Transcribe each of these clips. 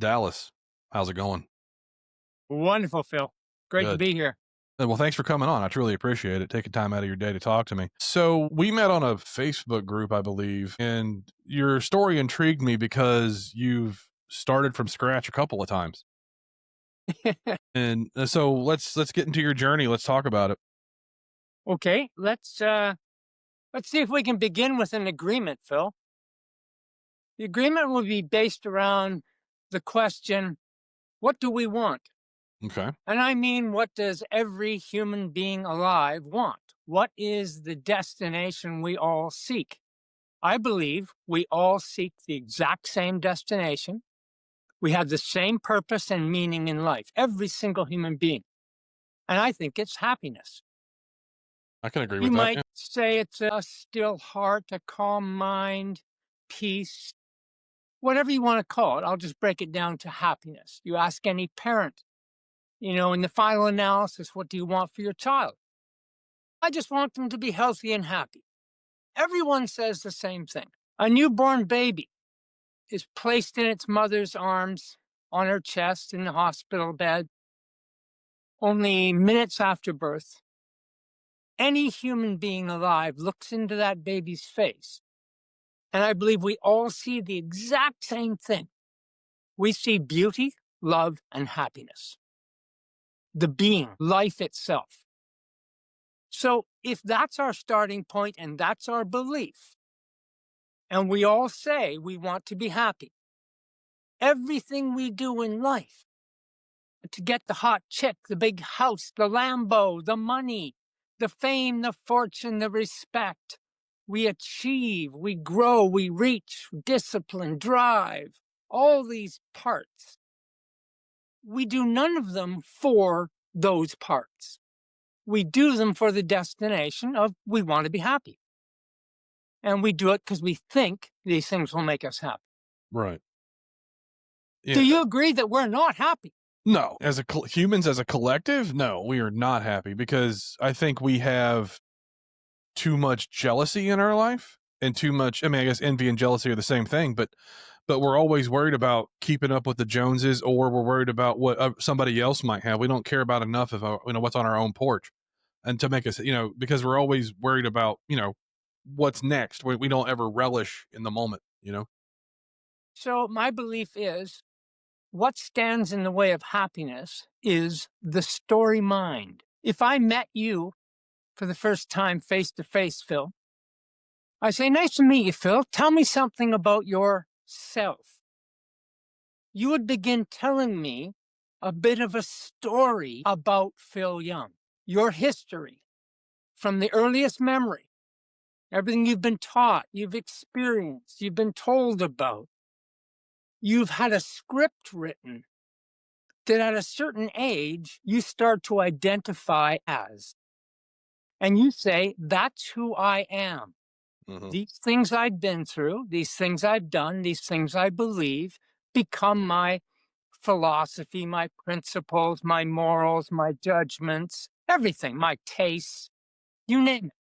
Dallas. How's it going? Wonderful, Phil. Great to Good. be here. Well, thanks for coming on. I truly appreciate it. Taking time out of your day to talk to me. So, we met on a Facebook group, I believe, and your story intrigued me because you've started from scratch a couple of times. And so let's get into your journey. Let's talk about it. Okay, let's see if we can begin with an agreement, Phil. The agreement will be based around the question, what do we want? Okay. And I mean, what does every human being alive want? What is the destination we all seek? I believe we all seek the exact same destination. We have the same purpose and meaning in life, every single human being. And I think it's happiness. I can agree You with that. might Yeah. say it's a still heart, a calm mind, peace, whatever you want to call it. I'll just break it down to happiness. You ask any parent, in the final analysis, what do you want for your child? I just want them to be healthy and happy. Everyone says the same thing. A newborn baby is placed in its mother's arms on her chest in the hospital bed only minutes after birth. Any human being alive looks into that baby's face. And I believe we all see the exact same thing. We see beauty, love, and happiness. The being, life itself. So if that's our starting point and that's our belief, and we all say we want to be happy, everything we do in life, to get the hot chick, the big house, the Lambo, the money, the fame, the fortune, the respect, we achieve, we grow, we reach, discipline, drive, all these parts. We do none of them for those parts. We do them for the destination of we want to be happy. And we do it because we think these things will make us happy. Right. Do Yeah. you agree that we're not happy? No, as humans as a collective, no, we are not happy because I think we have too much jealousy in our life and too much. I mean, I guess envy and jealousy are the same thing, but we're always worried about keeping up with the Joneses, or we're worried about what somebody else might have. We don't care about enough of what's on our own porch, and to make us because we're always worried about what's next. We don't ever relish in the moment. So my belief is what stands in the way of happiness is the story mind. If I met you for the first time face to face, Phil, I say, nice to meet you, Phil. Tell me something about yourself. You would begin telling me a bit of a story about Phil Young, your history from the earliest memory, everything you've been taught, you've experienced, you've been told about. You've had a script written that at a certain age you start to identify as. And you say, that's who I am. Hmm. These things I've been through, these things I've done, these things I believe become my philosophy, my principles, my morals, my judgments, everything, my tastes, you name it.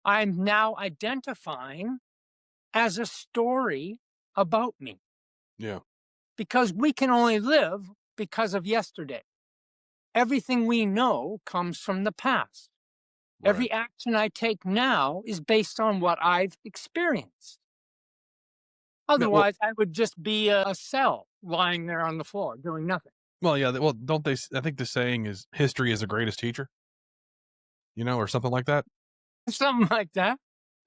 I'm now identifying as a story about me Yeah. because we can only live because of yesterday. Everything we know comes from the past. Right. Every action I take now is based on what I've experienced. Yeah, well, Otherwise, I would just be a cell lying there on the floor doing nothing. yeah. Well, don't they? I think the saying is history is the greatest teacher. Or something like that. Something like that.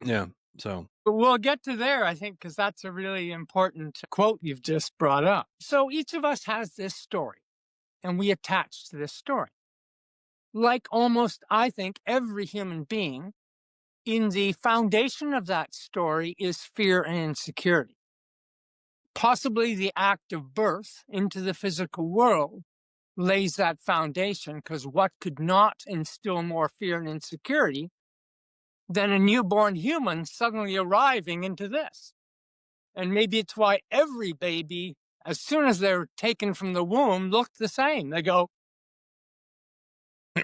Yeah. So. But we'll get to there, I think, because that's a really important quote you've just brought up. So each of us has this story, and we attach to this story. Like almost, I think, every human being, in the foundation of that story is fear and insecurity. Possibly the act of birth into the physical world lays that foundation, because what could not instill more fear and insecurity than a newborn human suddenly arriving into this? And maybe it's why every baby, as soon as they're taken from the womb, look the same. They go,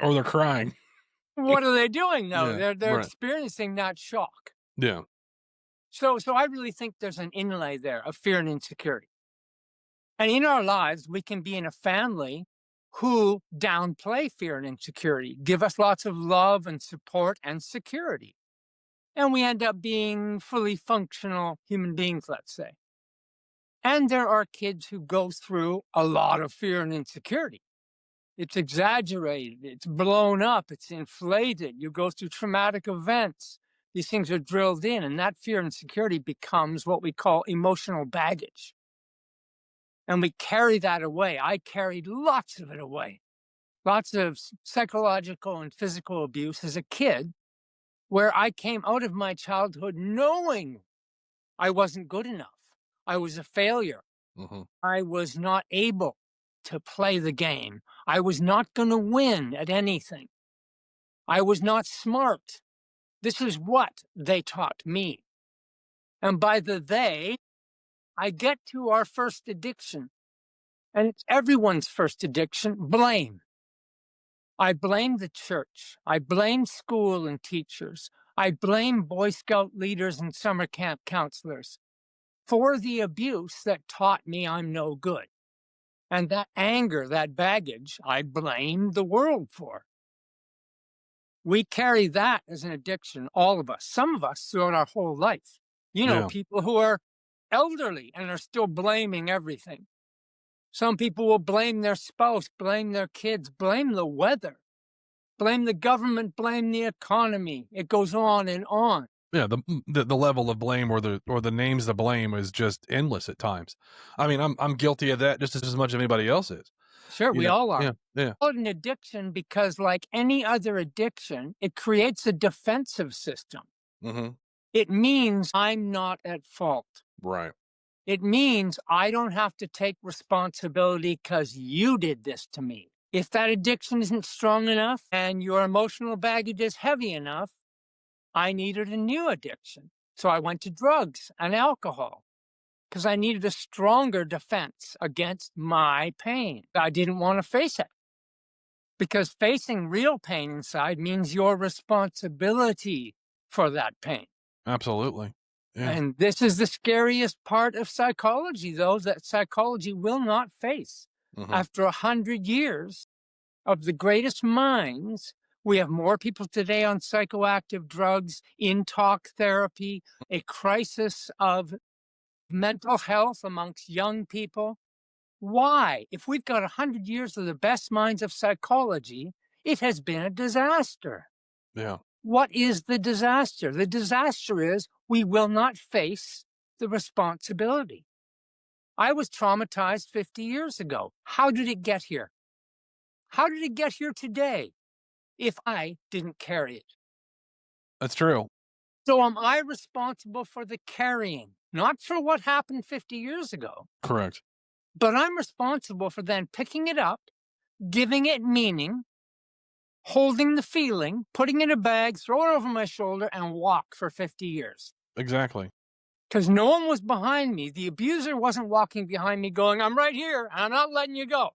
Or they're crying. what are they doing? No, Yeah. they're Right. experiencing that shock. Yeah. So I really think there's an inlay there of fear and insecurity. And in our lives, we can be in a family who downplay fear and insecurity, give us lots of love and support and security. And we end up being fully functional human beings, let's say. And there are kids who go through a lot of fear and insecurity. It's exaggerated, it's blown up, it's inflated. You go through traumatic events. These things are drilled in, and that fear and insecurity becomes what we call emotional baggage. And we carry that away. I carried lots of it away, lots of psychological and physical abuse as a kid, where I came out of my childhood knowing I wasn't good enough. I was a failure. Hmm. I was not able to play the game. I was not going to win at anything. I was not smart. This is what they taught me. And by the they, I get to our first addiction. And it's everyone's first addiction, blame. I blame the church. I blame school and teachers. I blame Boy Scout leaders and summer camp counselors for the abuse that taught me I'm no good. And that anger, that baggage, I blame the world for. We carry that as an addiction, all of us, some of us throughout our whole life. You know, Yeah. people who are elderly and are still blaming everything. Some people will blame their spouse, blame their kids, blame the weather, blame the government, blame the economy. It goes on and on. Yeah, the level of blame or the names to blame is just endless at times. I mean, I'm guilty of that just as much as anybody else is. Sure, You we know? all are. Yeah, yeah. Call it an addiction because, like any other addiction, it creates a defensive system. Mhm. It means I'm not at fault. Right. It means I don't have to take responsibility because you did this to me. If that addiction isn't strong enough and your emotional baggage is heavy enough, I needed a new addiction. So I went to drugs and alcohol because I needed a stronger defense against my pain. I didn't want to face it because facing real pain inside means your responsibility for that pain. Absolutely. Yeah. And this is the scariest part of psychology, though, that psychology will not face. Mhm. After 100 years of the greatest minds, we have more people today on psychoactive drugs, in talk therapy, a crisis of mental health amongst young people. Why? If we've got 100 years of the best minds of psychology, it has been a disaster. Yeah. What is the disaster? The disaster is we will not face the responsibility. I was traumatized 50 years ago. How did it get here? How did it get here today if I didn't carry it? That's true. So am I responsible for the carrying? Not for what happened 50 years ago, Correct. but I'm responsible for then picking it up, giving it meaning, holding the feeling, putting it in a bag, throw it over my shoulder, and walk for 50 years. Exactly. Because no one was behind me. The abuser wasn't walking behind me going, I'm right here. I'm not letting you go.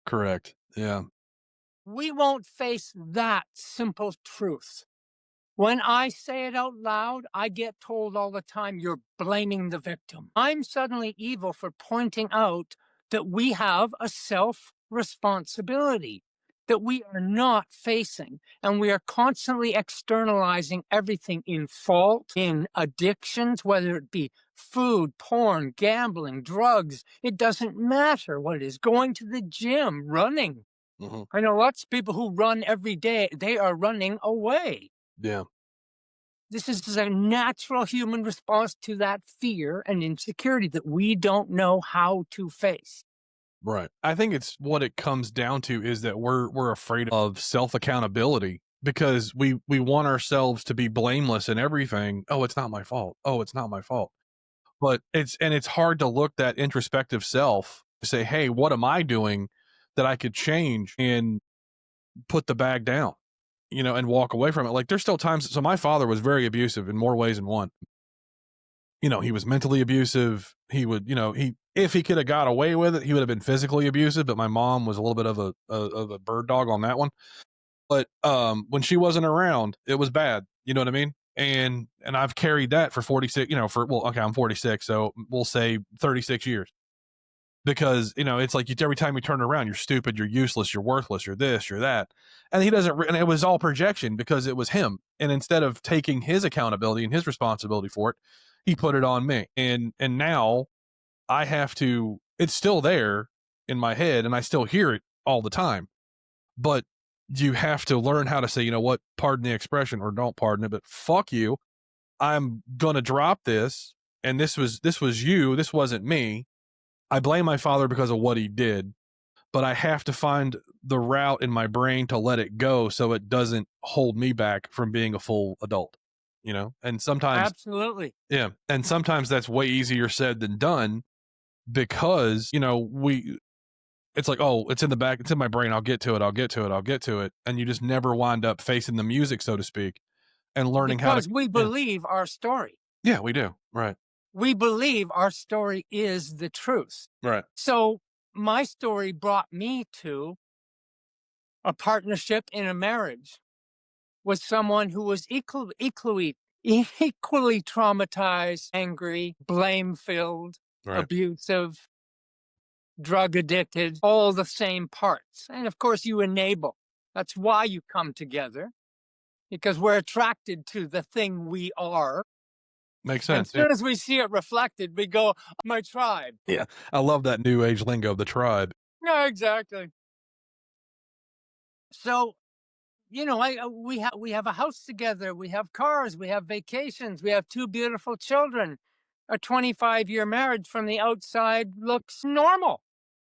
Correct. Yeah. We won't face that simple truth. When I say it out loud, I get told all the time, you're blaming the victim. I'm suddenly evil for pointing out that we have a self responsibility that we are not facing. And we are constantly externalizing everything in fault, in addictions, whether it be food, porn, gambling, drugs. It doesn't matter what it is. Going to the gym, running. Mhm. I know lots of people who run every day, they are running away. Yeah. This is a natural human response to that fear and insecurity that we don't know how to face. Right. I think it's what it comes down to is that we're afraid of self-accountability because we want ourselves to be blameless in everything. Oh, it's not my fault. Oh, it's not my fault. But it's hard to look that introspective self to say, "Hey, what am I doing that I could change and put the bag down?" And walk away from it. Like there's still times so my father was very abusive in more ways than one. He was mentally abusive. He would, he if he could have got away with it, he would have been physically abusive. But my mom was a little bit of a bird dog on that one. But when she wasn't around, it was bad. You know what I mean? And I've carried that for 46. For well, okay, I'm 46, so we'll say 36 years. because it's like every time you turn around, you're stupid, you're useless, you're worthless, you're this, you're that, and he doesn't. And it was all projection because it was him. And instead of taking his accountability and his responsibility for it, he put it on me. And now I have to. It's still there in my head, and I still hear it all the time. But you have to learn how to say, you know what, pardon the expression, or don't pardon it, but fuck you. I'm gonna drop this, and this was you. This wasn't me. I blame my father because of what he did, but I have to find the route in my brain to let it go so it doesn't hold me back from being a full adult, And sometimes, Absolutely. yeah, and sometimes that's way easier said than done because, it's like, oh, it's in the back, it's in my brain. I'll get to it. I'll get to it. I'll get to it. And you just never wind up facing the music, so to speak, and learning how to, Because we yeah, believe our story. yeah, we do. Right. We believe our story is the truth. Right. So my story brought me to a partnership in a marriage with someone who was equally traumatized, angry, blame filled, Right. abusive, drug addicted, all the same parts. And of course, you enable. That's why you come together, because we're attracted to the thing we are. Makes And sense. as Yeah. soon as we see it reflected, we go, my tribe. Yeah. I love that new age lingo, the tribe. Yeah, exactly. So, we have a house together, we have cars, we have vacations, we have two beautiful children. A 25-year marriage from the outside looks normal.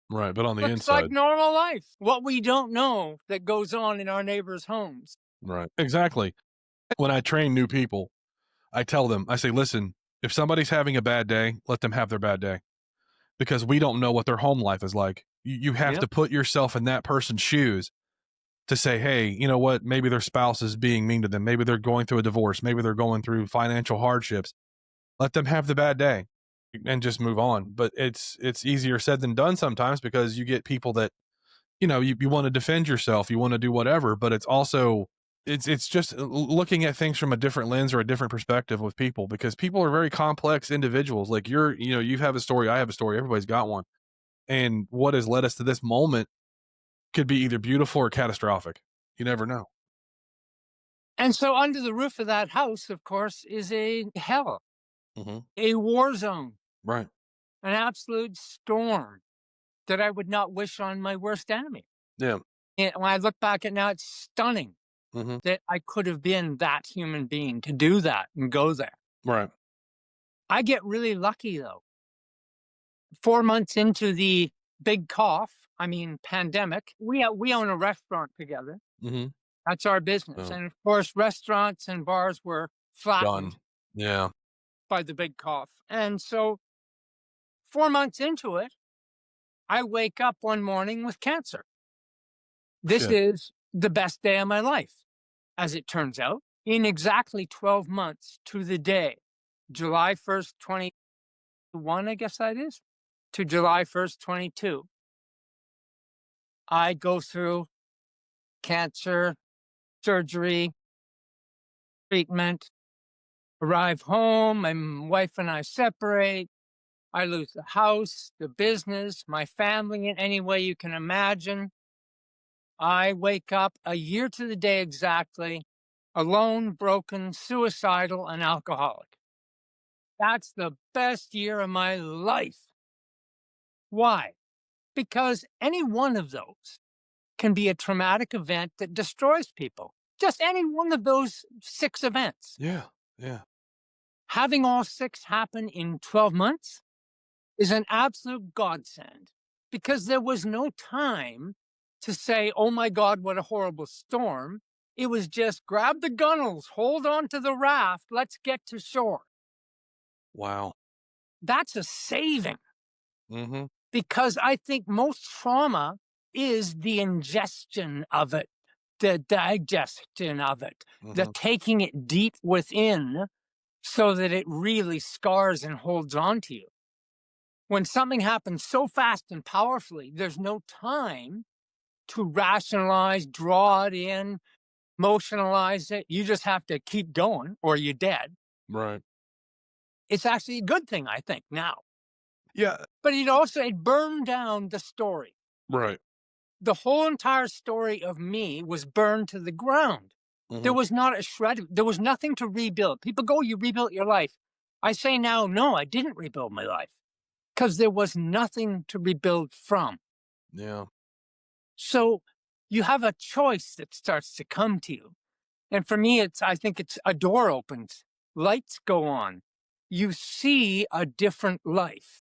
Right. But on the Looks like inside, normal life. What we don't know that goes on in our neighbors' homes. right. Exactly. When I train new people, I tell them, I say, listen, if somebody's having a bad day, let them have their bad day because we don't know what their home life is like. You have Yep. to put yourself in that person's shoes to say, hey, you know what? Maybe their spouse is being mean to them. Maybe they're going through a divorce. Maybe they're going through financial hardships. Let them have the bad day and just move on. But it's easier said than done sometimes because you get people that, you want to defend yourself, you want to do whatever, but it's also it's just looking at things from a different lens or a different perspective with people because people are very complex individuals. Like you have a story, I have a story, everybody's got one. And what has led us to this moment could be either beautiful or catastrophic. You never know. And so under the roof of that house, of course, is a hell, Hmm. a war zone, Right. an absolute storm that I would not wish on my worst enemy. Yeah. And when I look back at now, it's stunning Hmm. that I could have been that human being to do that and go there. Right. I get really lucky though. 4 months into the big cough, I mean pandemic, we own a restaurant together. Hmm. That's our business, Oh, and of course, restaurants and bars were done. flattened Yeah. by the big cough. And so, 4 months into it, I wake up one morning with cancer. This Shit. is the best day of my life, as it turns out. In exactly 12 months to the day, July 1st, 21, I guess that is, to July 1st, 22, I go through cancer, surgery, treatment, arrive home, my wife and I separate. I lose the house, the business, my family in any way you can imagine. I wake up a year to the day exactly, alone, broken, suicidal, and alcoholic. That's the best year of my life. Why? Because any one of those can be a traumatic event that destroys people. Just any one of those six events. Yeah. Yeah. Having all six happen in 12 months is an absolute godsend because there was no time to say, oh my God, what a horrible storm. It was just grab the gunnels, hold on to the raft, let's get to shore. Wow. That's a saving Hmm. because I think most trauma is the ingestion of it, the digestion of it, the Hmm. taking it deep within so that it really scars and holds on to you. When something happens so fast and powerfully, there's no time to rationalize, draw it in, emotionalize it. You just have to keep going or you're dead. Right. It's actually a good thing, I think, now. Yeah. But it burned down the story. Right. The whole entire story of me was burned to the ground. There Mhm. was not a shred there was nothing to rebuild. People go, "You rebuilt your life." I say now, "No, I didn't rebuild my life because there was nothing to rebuild from." Yeah. So you have a choice that starts to come to you. And for me, I think it's a door opens, lights go on. You see a different life,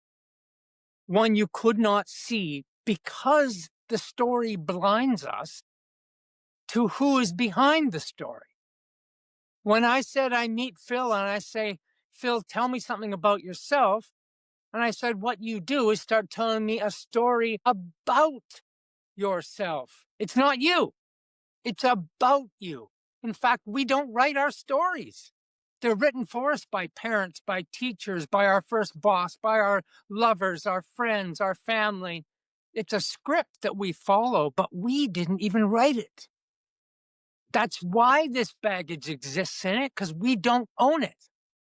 one you could not see because the story blinds us to who is behind the story. When I said I meet Phil and I say, "Phil, tell me something about yourself." And I said, "What you do is start telling me a story about yourself. It's not you, it's about you." In fact, we don't write our stories. They're written for us by parents, by teachers, by our first boss, by our lovers, our friends, our family. It's a script that we follow, but we didn't even write it. That's why this baggage exists in it, because we don't own it.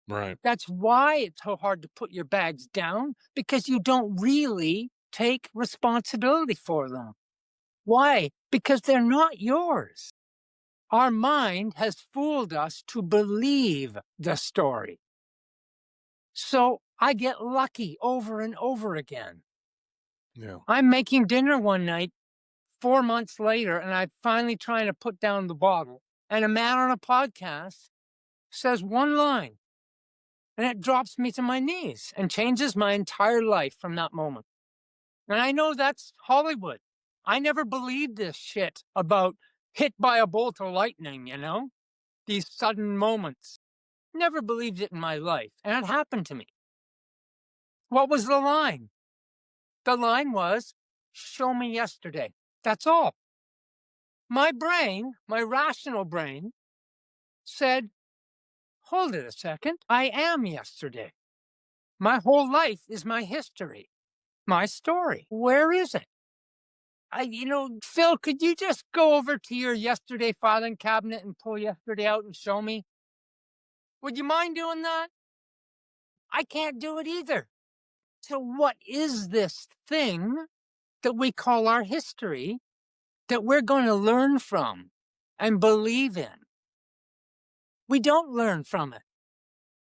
Right. That's why it's so hard to put your bags down, because you don't really take responsibility for them. Why? Because they're not yours. Our mind has fooled us to believe the story. So I get lucky over and over again. Yeah. I'm making dinner one night 4 months later, and I'm finally trying to put down the bottle. And a man on a podcast says one line, and it drops me to my knees and changes my entire life from that moment. And I know that's Hollywood. I never believed this shit about hit by a bolt of lightning, these sudden moments. Never believed it in my life. And it happened to me. What was the line? The line was, "Show me yesterday." That's all. My brain, my rational brain, said, "Hold it a second. I am yesterday. My whole life is my history, my story. Where is it?" Phil, could you just go over to your yesterday filing cabinet and pull yesterday out and show me? Would you mind doing that? I can't do it either. So, what is this thing that we call our history that we're going to learn from and believe in? We don't learn from it.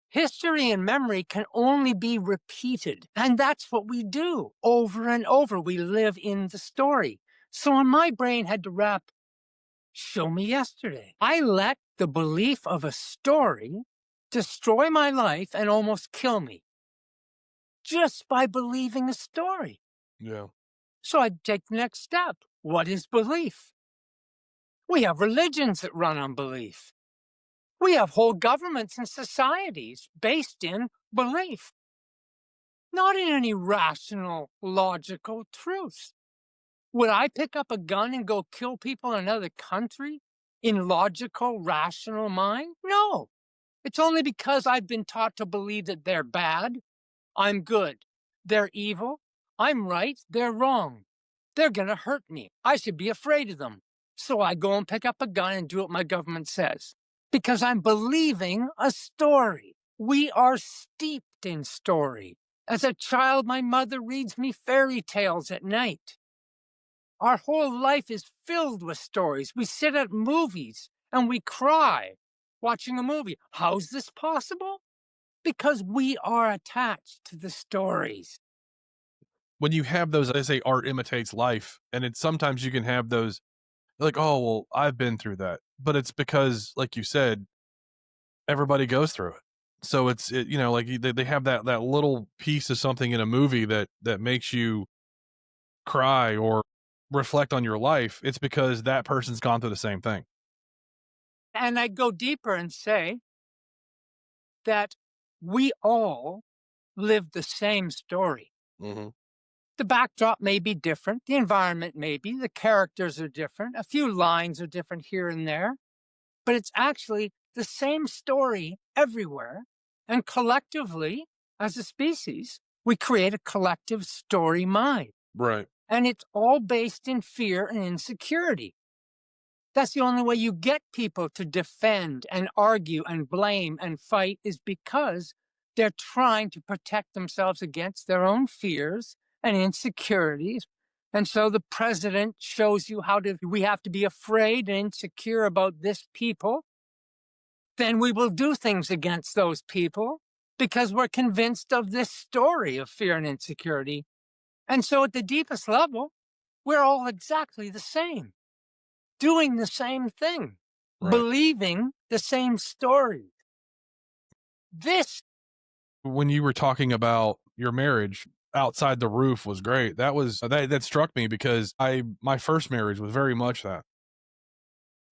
History and memory can only be repeated. And that's what we do over and over. We live in the story. So, my brain had to wrap, "Show me yesterday." I let the belief of a story destroy my life and almost kill me just by believing a story. Yeah. So I take the next step. What is belief? We have religions that run on belief. We have whole governments and societies based in belief, not in any rational, logical truth. Would I pick up a gun and go kill people in another country in logical, rational mind? No. It's only because I've been taught to believe that they're bad, I'm good. They're evil, I'm right, they're wrong. They're going to hurt me. I should be afraid of them. So I go and pick up a gun and do what my government says because I'm believing a story. We are steeped in story. As a child, my mother reads me fairy tales at night. Our whole life is filled with stories. We sit at movies and we cry watching a movie. How's this possible? Because we are attached to the stories. When you have those, I say art imitates life, and it's sometimes you can have those like, "Oh, well, I've been through that." But it's because, like you said, everybody goes through it. So like they have that little piece of something in a movie that makes you cry or reflect on your life. It's because that person's gone through the same thing. And I go deeper and say that we all live the same story. Mhm. The backdrop may be different, the environment may be, the characters are different, a few lines are different here and there, but it's actually the same story everywhere. And collectively, as a species, we create a collective story mind. Right. And it's all based in fear and insecurity. That's the only way you get people to defend and argue and blame and fight is because They're trying to protect themselves against their own fears and insecurities. And so the president shows you how to we have to be afraid and insecure about this people. Then we will do things against those people because we're convinced of this story of fear and insecurity. And so at the deepest level, we're all exactly the same, doing the same thing, Right. believing the same story. This When you were talking about your marriage, outside the roof was great. That struck me because I my first marriage was very much that.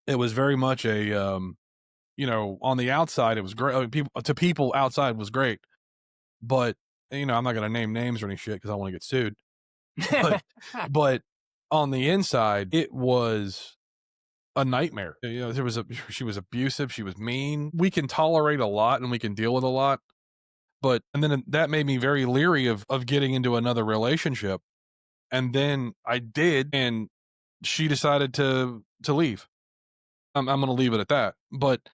It was very much a on the outside it was great. People outside was great, but I'm not going to name names or any shit because I want to get sued. But but on the inside, it was a nightmare. She was abusive, she was mean. We can tolerate a lot and we can deal with a lot, but and then that made me very leery of getting into another relationship. And then I did, and she decided to leave. I'm going to leave it at that. But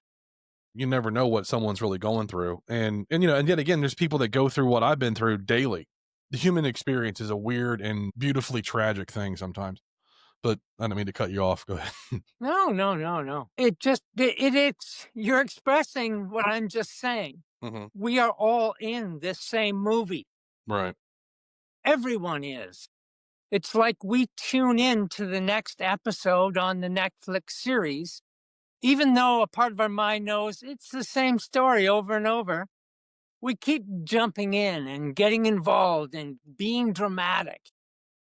you never know what someone's really going through, and yet again, there's people that go through what I've been through daily. The human experience is a weird and beautifully tragic thing sometimes. But I don't mean to cut you off. Go ahead. No, no, no, no. It's you're expressing what I'm just saying. Hmm. We are all in this same movie. Right. Everyone is. It's like we tune in to the next episode on the Netflix series, even though a part of our mind knows it's the same story over and over. We keep jumping in and getting involved and being dramatic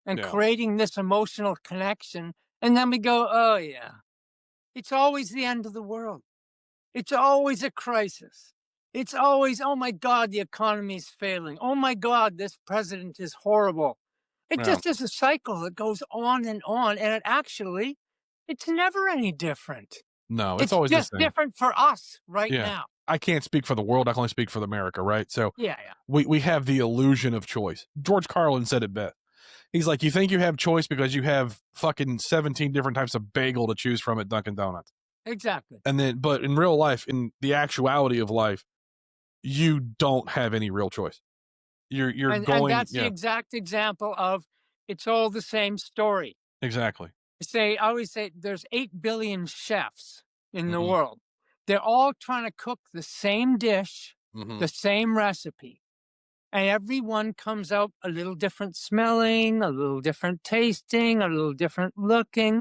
and Yeah. creating this emotional connection. And then we go, oh, yeah, it's always the end of the world. It's always a crisis. It's always, oh my God, the economy's failing. Oh my God, this president is horrible. It Yeah. just is a cycle that goes on and on. And it's never any different. No, it's It's always the just same. different for us right Yeah. now. I can't speak for the world. I can only speak for America, right? So Yeah, yeah. we have the illusion of choice. George Carlin said it best. He's like, you think you have choice because you have fucking 17 different types of bagel to choose from at Dunkin' Donuts. Exactly. And then, but in real life, in the actuality of life, you don't have any real choice. You're And going, that's the yeah, exact example of it's all the same story. exactly. I always say there's 8 billion chefs in the Hmm. world. They're all trying to cook the same dish, Hmm. the same recipe. And everyone comes out a little different smelling, a little different tasting, a little different looking.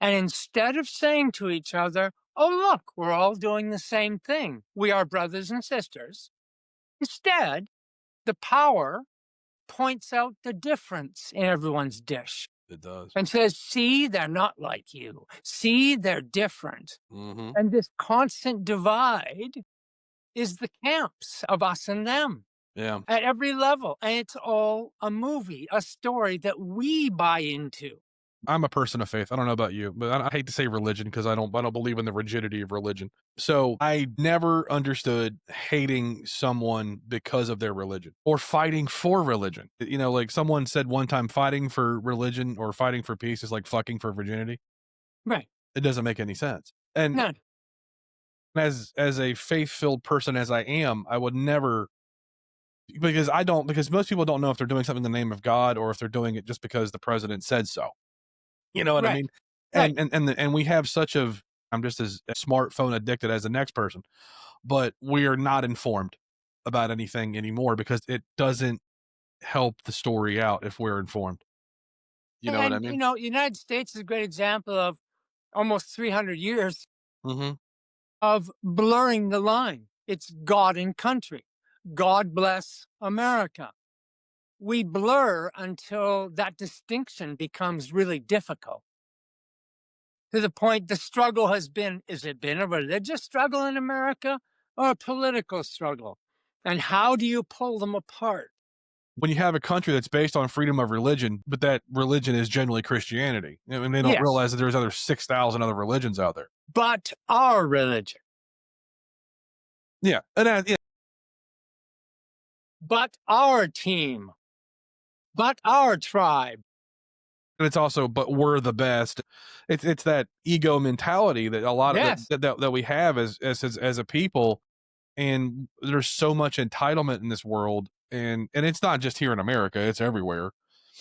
And instead of saying to each other, oh, look, we're all doing the same thing, we are brothers and sisters, instead, the power points out the difference in everyone's dish It does. and says, see, they're not like you. See, they're different. Hmm. And this constant divide is the camps of us and them Yeah. at every level. And it's all a movie, a story that we buy into. I'm a person of faith. I don't know about you, but I hate to say religion because I don't believe in the rigidity of religion. So I never understood hating someone because of their religion or fighting for religion. Like someone said one time, fighting for religion or fighting for peace is like fucking for virginity. Right. It doesn't make any sense. And None. as a faith filled person as I am, I would never, because most people don't know if they're doing something in the name of God or if they're doing it just because the president said so. You know what I Right. mean? Right. And we have such of I'm just as smartphone addicted as the next person, but we are not informed about anything anymore because it doesn't help the story out if we're informed. You know what I And, mean? United States is a great example of almost 300 years Mhm. of blurring the line. It's God and country. God bless America. We blur until that distinction becomes really difficult. To the point the struggle has been is it been a religious struggle in America or a political struggle? And how do you pull them apart? When you have a country that's based on freedom of religion, but that religion is generally Christianity, and they don't Yes, realize that there's other 6,000 other religions out there. but our religion, Yeah, yeah, but our team, but our tribe. and it's also, but we're the best. It's that ego mentality that a lot of Yes, that we have as a people. And there's so much entitlement in this world, and it's not just here in America, it's everywhere.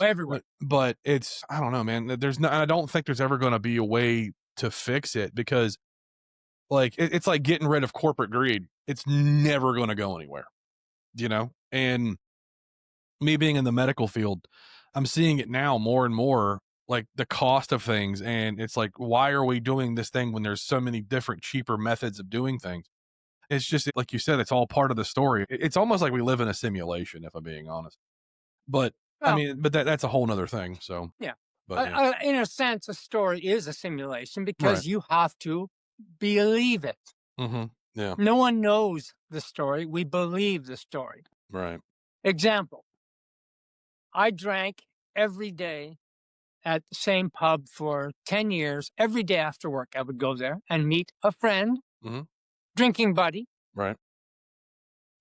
everywhere. But it's, I don't know, man. There's no, I don't think there's ever going to be a way to fix it, because like it's like getting rid of corporate greed. It's never going to go anywhere, you know? And me being in the medical field, I'm seeing it now more and more, like the cost of things. And it's like, why are we doing this thing when there's so many different cheaper methods of doing things? It's just like you said, it's all part of the story. It's almost like we live in a simulation, if I'm being honest. But I Well, mean, but that's a whole nother thing. So, yeah. but yeah, In a sense, a story is a simulation right. because you have to believe it. Hmm. Yeah, No one knows the story. We believe the story. right. Example, I drank every day at the same pub for 10 years. Every day after work, I would go there and meet a friend, Hmm. drinking buddy, Right.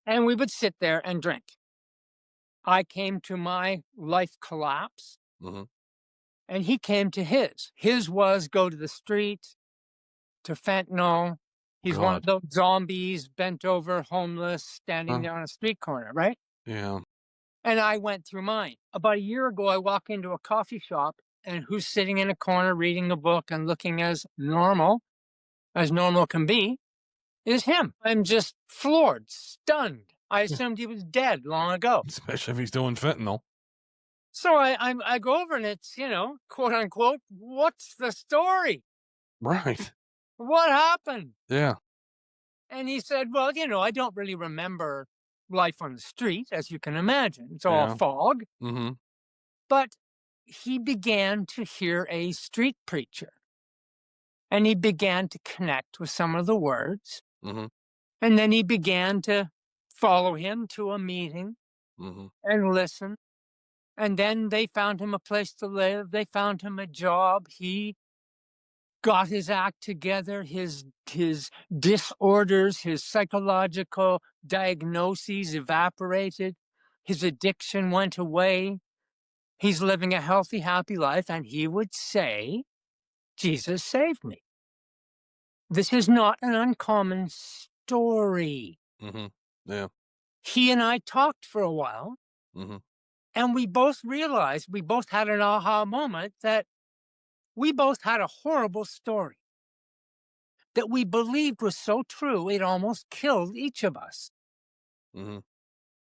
and we would sit there and drink. I came to my life collapse Hmm. and he came to his. His was go to the street, to fentanyl. He's one of God. those zombies, bent over, homeless, standing Huh? there on a street corner, right? Yeah. And I went through mine. About a year ago, I walk into a coffee shop, and who's sitting in a corner reading a book and looking as normal can be, is him. I'm just floored, stunned. I Yeah. assumed he was dead long ago. Especially if he's doing fentanyl. So I go over and it's, quote unquote, what's the story? Right. What happened? Yeah. And he said, well, I don't really remember life on the street, as you can imagine. It's all Yeah. fog. Hmm. But he began to hear a street preacher and he began to connect with some of the words. Hmm. And then he began to follow him to a meeting Hmm. and listen. And then they found him a place to live. They found him a job. He got his act together, his disorders, his psychological diagnoses evaporated. His addiction went away. He's living a healthy, happy life. And he would say, Jesus saved me. This is not an uncommon story. Hmm. Yeah. He and I talked for a while, Hmm. and we both realized, we both had an aha moment that we both had a horrible story that we believed was so true it almost killed each of us. Hmm.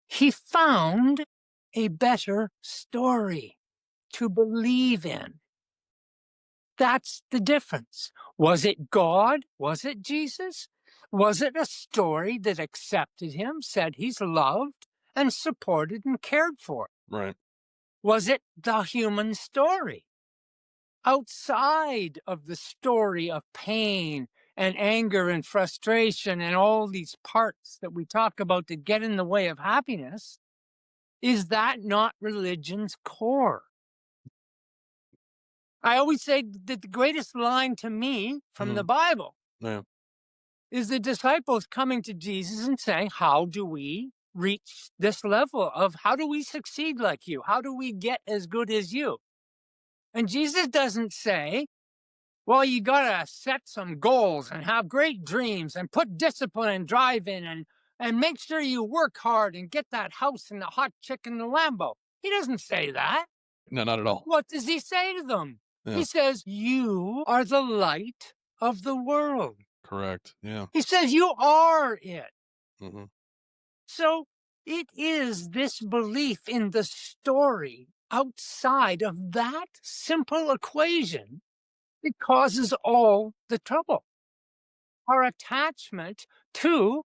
He found a better story to believe in. That's the difference. Was it God? Was it Jesus? Was it a story that accepted him, said he's loved and supported and cared for? Right. Was it the human story? Outside of the story of pain and anger and frustration and all these parts that we talk about that get in the way of happiness, is that not religion's core? I always say that the greatest line to me from the Hmm. Bible Yeah. is the disciples coming to Jesus and saying, how do we reach this level of how do we succeed like you? How do we get as good as you? And Jesus doesn't say, well, you got to set some goals and have great dreams and put discipline and drive in and make sure you work hard and get that house and the hot chick and the Lambo. He doesn't say that. No, not at all. What does he say to them? He Yeah. says, you are the light of the world. Correct. Yeah. He says, you are it. Hmm. So it is this belief in the story outside of that simple equation that causes all the trouble. Our attachment to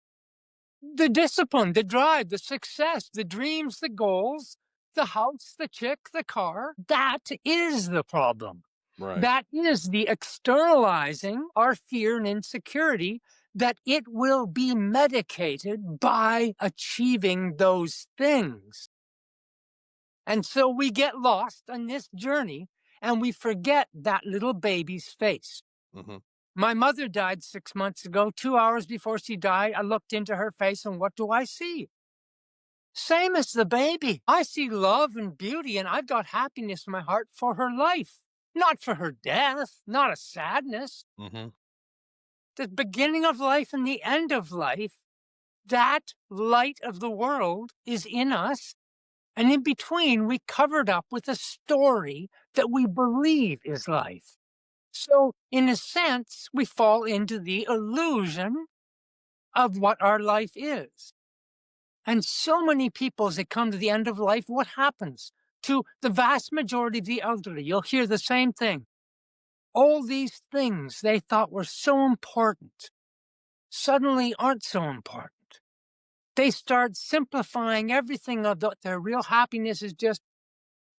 the discipline, the drive, the success, the dreams, the goals, the house, the chick, the car, that is the problem. Right. That is the externalizing our fear and insecurity that it will be medicated by achieving those things. And so we get lost on this journey and we forget that little baby's face. Hmm. My mother died 6 months ago. 2 hours before she died, I looked into her face and what do I see? Same as the baby. I see love and beauty, and I've got happiness in my heart for her life, not for her death, not a sadness. Hmm. The beginning of life and the end of life That light of the world is in us. And in between, we covered up with a story that we believe is life. So, in a sense, we fall into the illusion of what our life is. And so many people, as they come to the end of life, what happens to the vast majority of the elderly? You'll hear the same thing. All these things they thought were so important suddenly aren't so important. They start simplifying everything of their real happiness is just,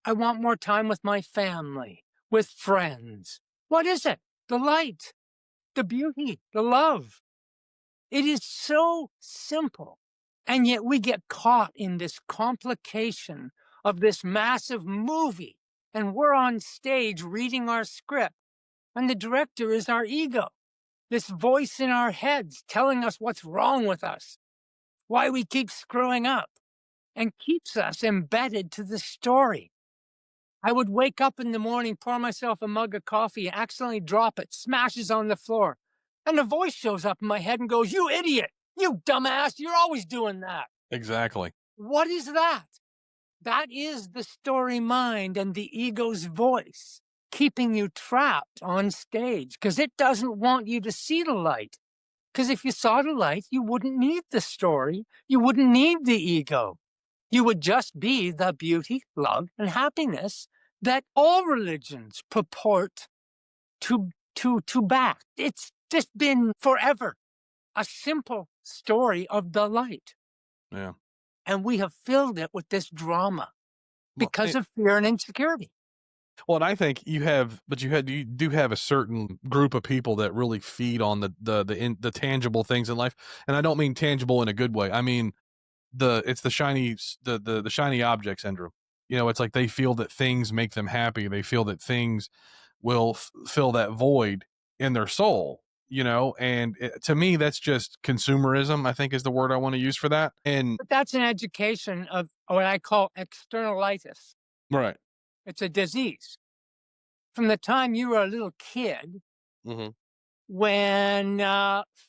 I want more time with my family, with friends. What is it? The light, the beauty, the love. It is so simple. And yet we get caught in this complication of this massive movie. And we're on stage reading our script. And the director is our ego, this voice in our heads telling us what's wrong with us, why we keep screwing up, and keeps us embedded to the story. I would wake up in the morning, pour myself a mug of coffee, and accidentally drop it, smashes on the floor. And a voice shows up in my head and goes, "You idiot! You dumbass! You're always doing that." Exactly. What is that? That is the story mind and the ego's voice keeping you trapped on stage because it doesn't want you to see the light. Because if you saw the light, you wouldn't need the story, you wouldn't need the ego. You would just be the beauty, love, and happiness that all religions purport to back. It's just been forever a simple story of the light. Yeah. And we have filled it with this drama Well, because of fear and insecurity. well, and I think you do have a certain group of people that really feed on the tangible things in life, and I don't mean tangible in a good way. I mean it's the the shiny object syndrome. You know, it's like they feel that things make them happy. They feel that things will fill that void in their soul. You know, and to me, that's just consumerism. I think is the word I want to use for that. And But that's an education of what I call externalitis. right. It's a disease. From the time you were a little kid, Hmm. when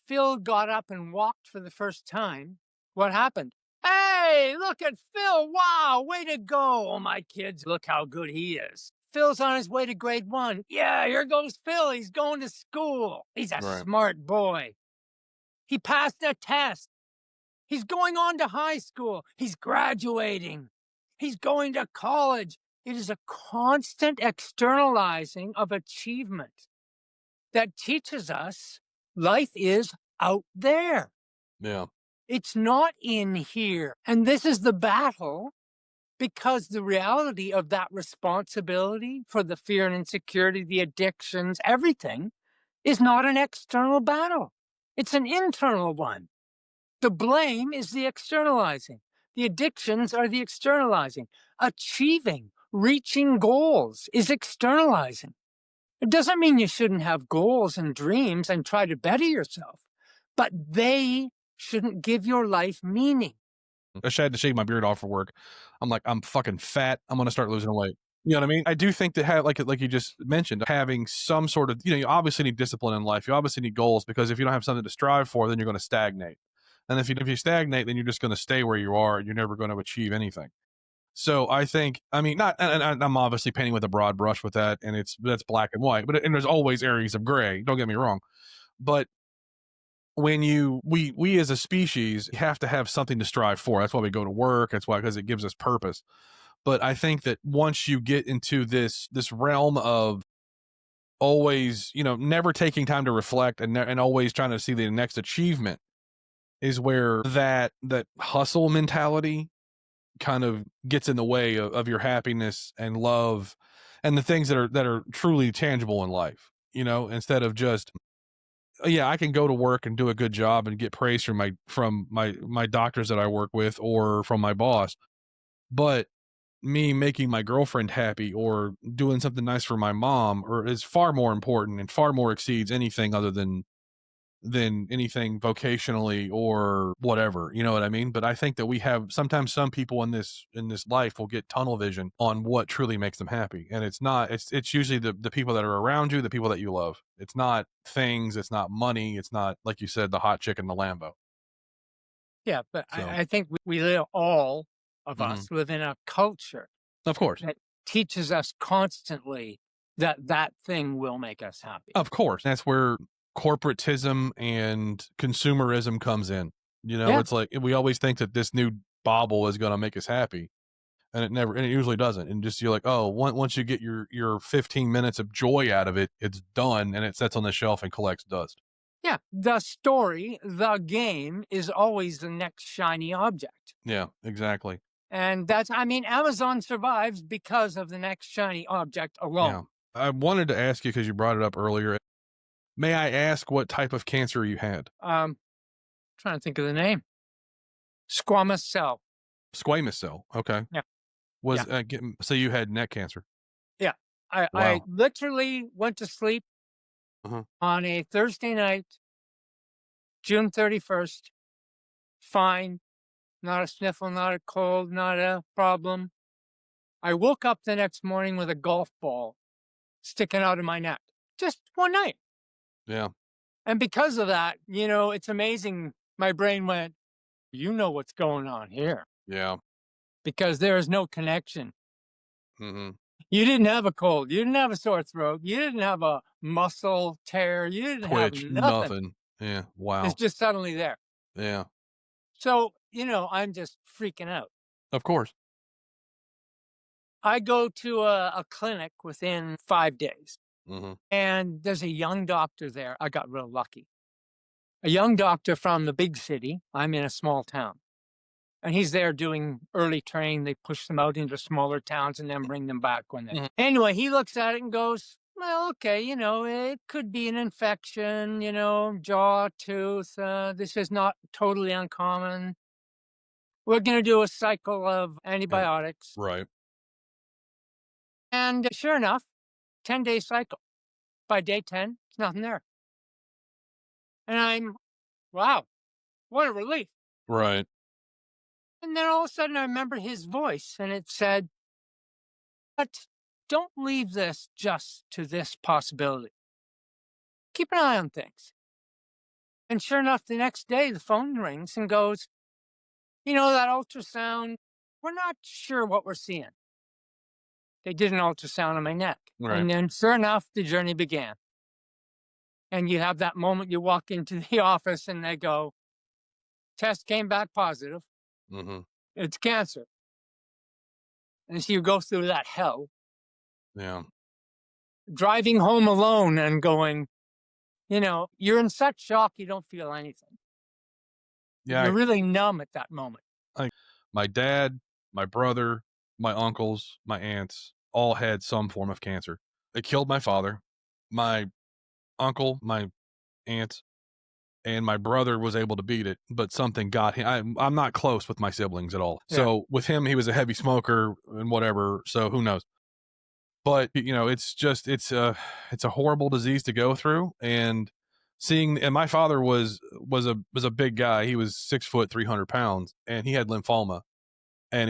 Phil got up and walked for the first time, what happened? Hey, look at Phil. Wow, way to go. Oh, my kids, look how good he is. Phil's on his way to grade one. Yeah, here goes Phil. He's going to school. He's a Right. smart boy. He passed a test. He's going on to high school. He's graduating. He's going to college. It is a constant externalizing of achievement that teaches us life is out there. Yeah. It's not in here. And this is the battle because the reality of that responsibility for the fear and insecurity, the addictions, everything is not an external battle. It's an internal one. The blame is the externalizing. The addictions are the externalizing. Achieving, reaching goals is externalizing. It doesn't mean you shouldn't have goals and dreams and try to better yourself, but they shouldn't give your life meaning. I had to shave my beard off for work. I'm like, I'm fucking fat. I'm gonna start losing weight. You know what I mean? I do think that like you just mentioned, having some sort of you obviously need discipline in life. You obviously need goals because if you don't have something to strive for, then you're going to stagnate. And if you stagnate, then you're just going to stay where you are, and you're never going to achieve anything. So I think, I mean, not, and I'm obviously painting with a broad brush with that, and that's black and white, but and there's always areas of gray. Don't get me wrong, but when we as a species have to have something to strive for. That's why we go to work. That's why, because it gives us purpose. But I think that once you get into this realm of always, never taking time to reflect and always trying to see the next achievement is where that hustle mentality kind of gets in the way of your happiness and love and the things that are truly tangible in life, instead of just, yeah, I can go to work and do a good job and get praise from my doctors that I work with or from my boss. But me making my girlfriend happy or doing something nice for my mom or is far more important and far more exceeds anything other than anything vocationally or whatever, you know what I mean? But I think that we have sometimes some people in this life will get tunnel vision on what truly makes them happy. And it's usually the people that are around you, the people that you love. It's not things, it's not money, it's not like you said, the hot chick and the Lambo. Yeah, but So, I think we live, all of mhm. us live in a culture Of course. that teaches us constantly that that thing will make us happy. Of course. That's where corporatism and consumerism comes in. You know, Yeah, it's like we always think that this new bauble is gonna make us happy, and it usually doesn't. And just you're like, "Oh, once you get your 15 minutes of joy out of it, it's done, and it sits on the shelf and collects dust." yeah. The story, the game is always the next shiny object. Yeah, exactly. And that's, I mean, Amazon survives because of the next shiny object Yeah. alone. I wanted to ask you because you brought it up earlier. May I ask what type of cancer you had? Trying to think of the name. Squamous cell. Squamous cell. Okay. Yeah, yeah, So you had neck cancer. yeah. I Wow. literally went to sleep Uh-huh. on a Thursday night, June 31st. Fine. Not a sniffle, not a cold, not a problem. I woke up the next morning with a golf ball sticking out of my neck. Just one night. Yeah. And because of that, it's amazing. My brain went, you know what's going on here Yeah. because there is no connection. Mhm. You didn't have a cold. You didn't have a sore throat. You didn't have a muscle tear. You didn't have Twitch, nothing. nothing. Yeah. It's Wow. just suddenly there. Yeah. So, I'm just freaking out. Of course. I go to a clinic within 5 days, Mhm. and there's a young doctor there. I got real lucky. A young doctor from the big city. I'm in a small town. And he's there doing early training. They push them out into smaller towns and then bring them back when they. Mhm. Anyway, he looks at it and goes, well, okay, it could be an infection, jaw, tooth. This is not totally uncommon. We're going to do a cycle of Yeah. antibiotics. Right. And sure enough, 10-day cycle. By day 10, it's nothing there. And wow, what a relief. Right. And then all of a sudden, I remember his voice, and it said, but don't leave this just to this possibility. Keep an eye on things. And sure enough, the next day, the phone rings and goes, that ultrasound, we're not sure what we're seeing. They did an ultrasound on my neck. Right. And then sure enough, the journey began. And you have that moment you walk into the office and they go, test came back positive. Mhm. It's cancer. And so you go through that hell, Yeah. driving home alone and going, you're in such shock, you don't feel anything. Yeah. You're really numb at that moment. My dad, my brother, my uncles, my aunts all had some form of cancer. It killed my father. My uncle, my aunt, and my brother was able to beat it, but something got him. I'm not close with my siblings at all. Yeah. So with him, he was a heavy smoker and whatever. So who knows? But it's a horrible disease to go through. And my father was a big guy. He was 6 foot 300 pounds, and he had lymphoma, and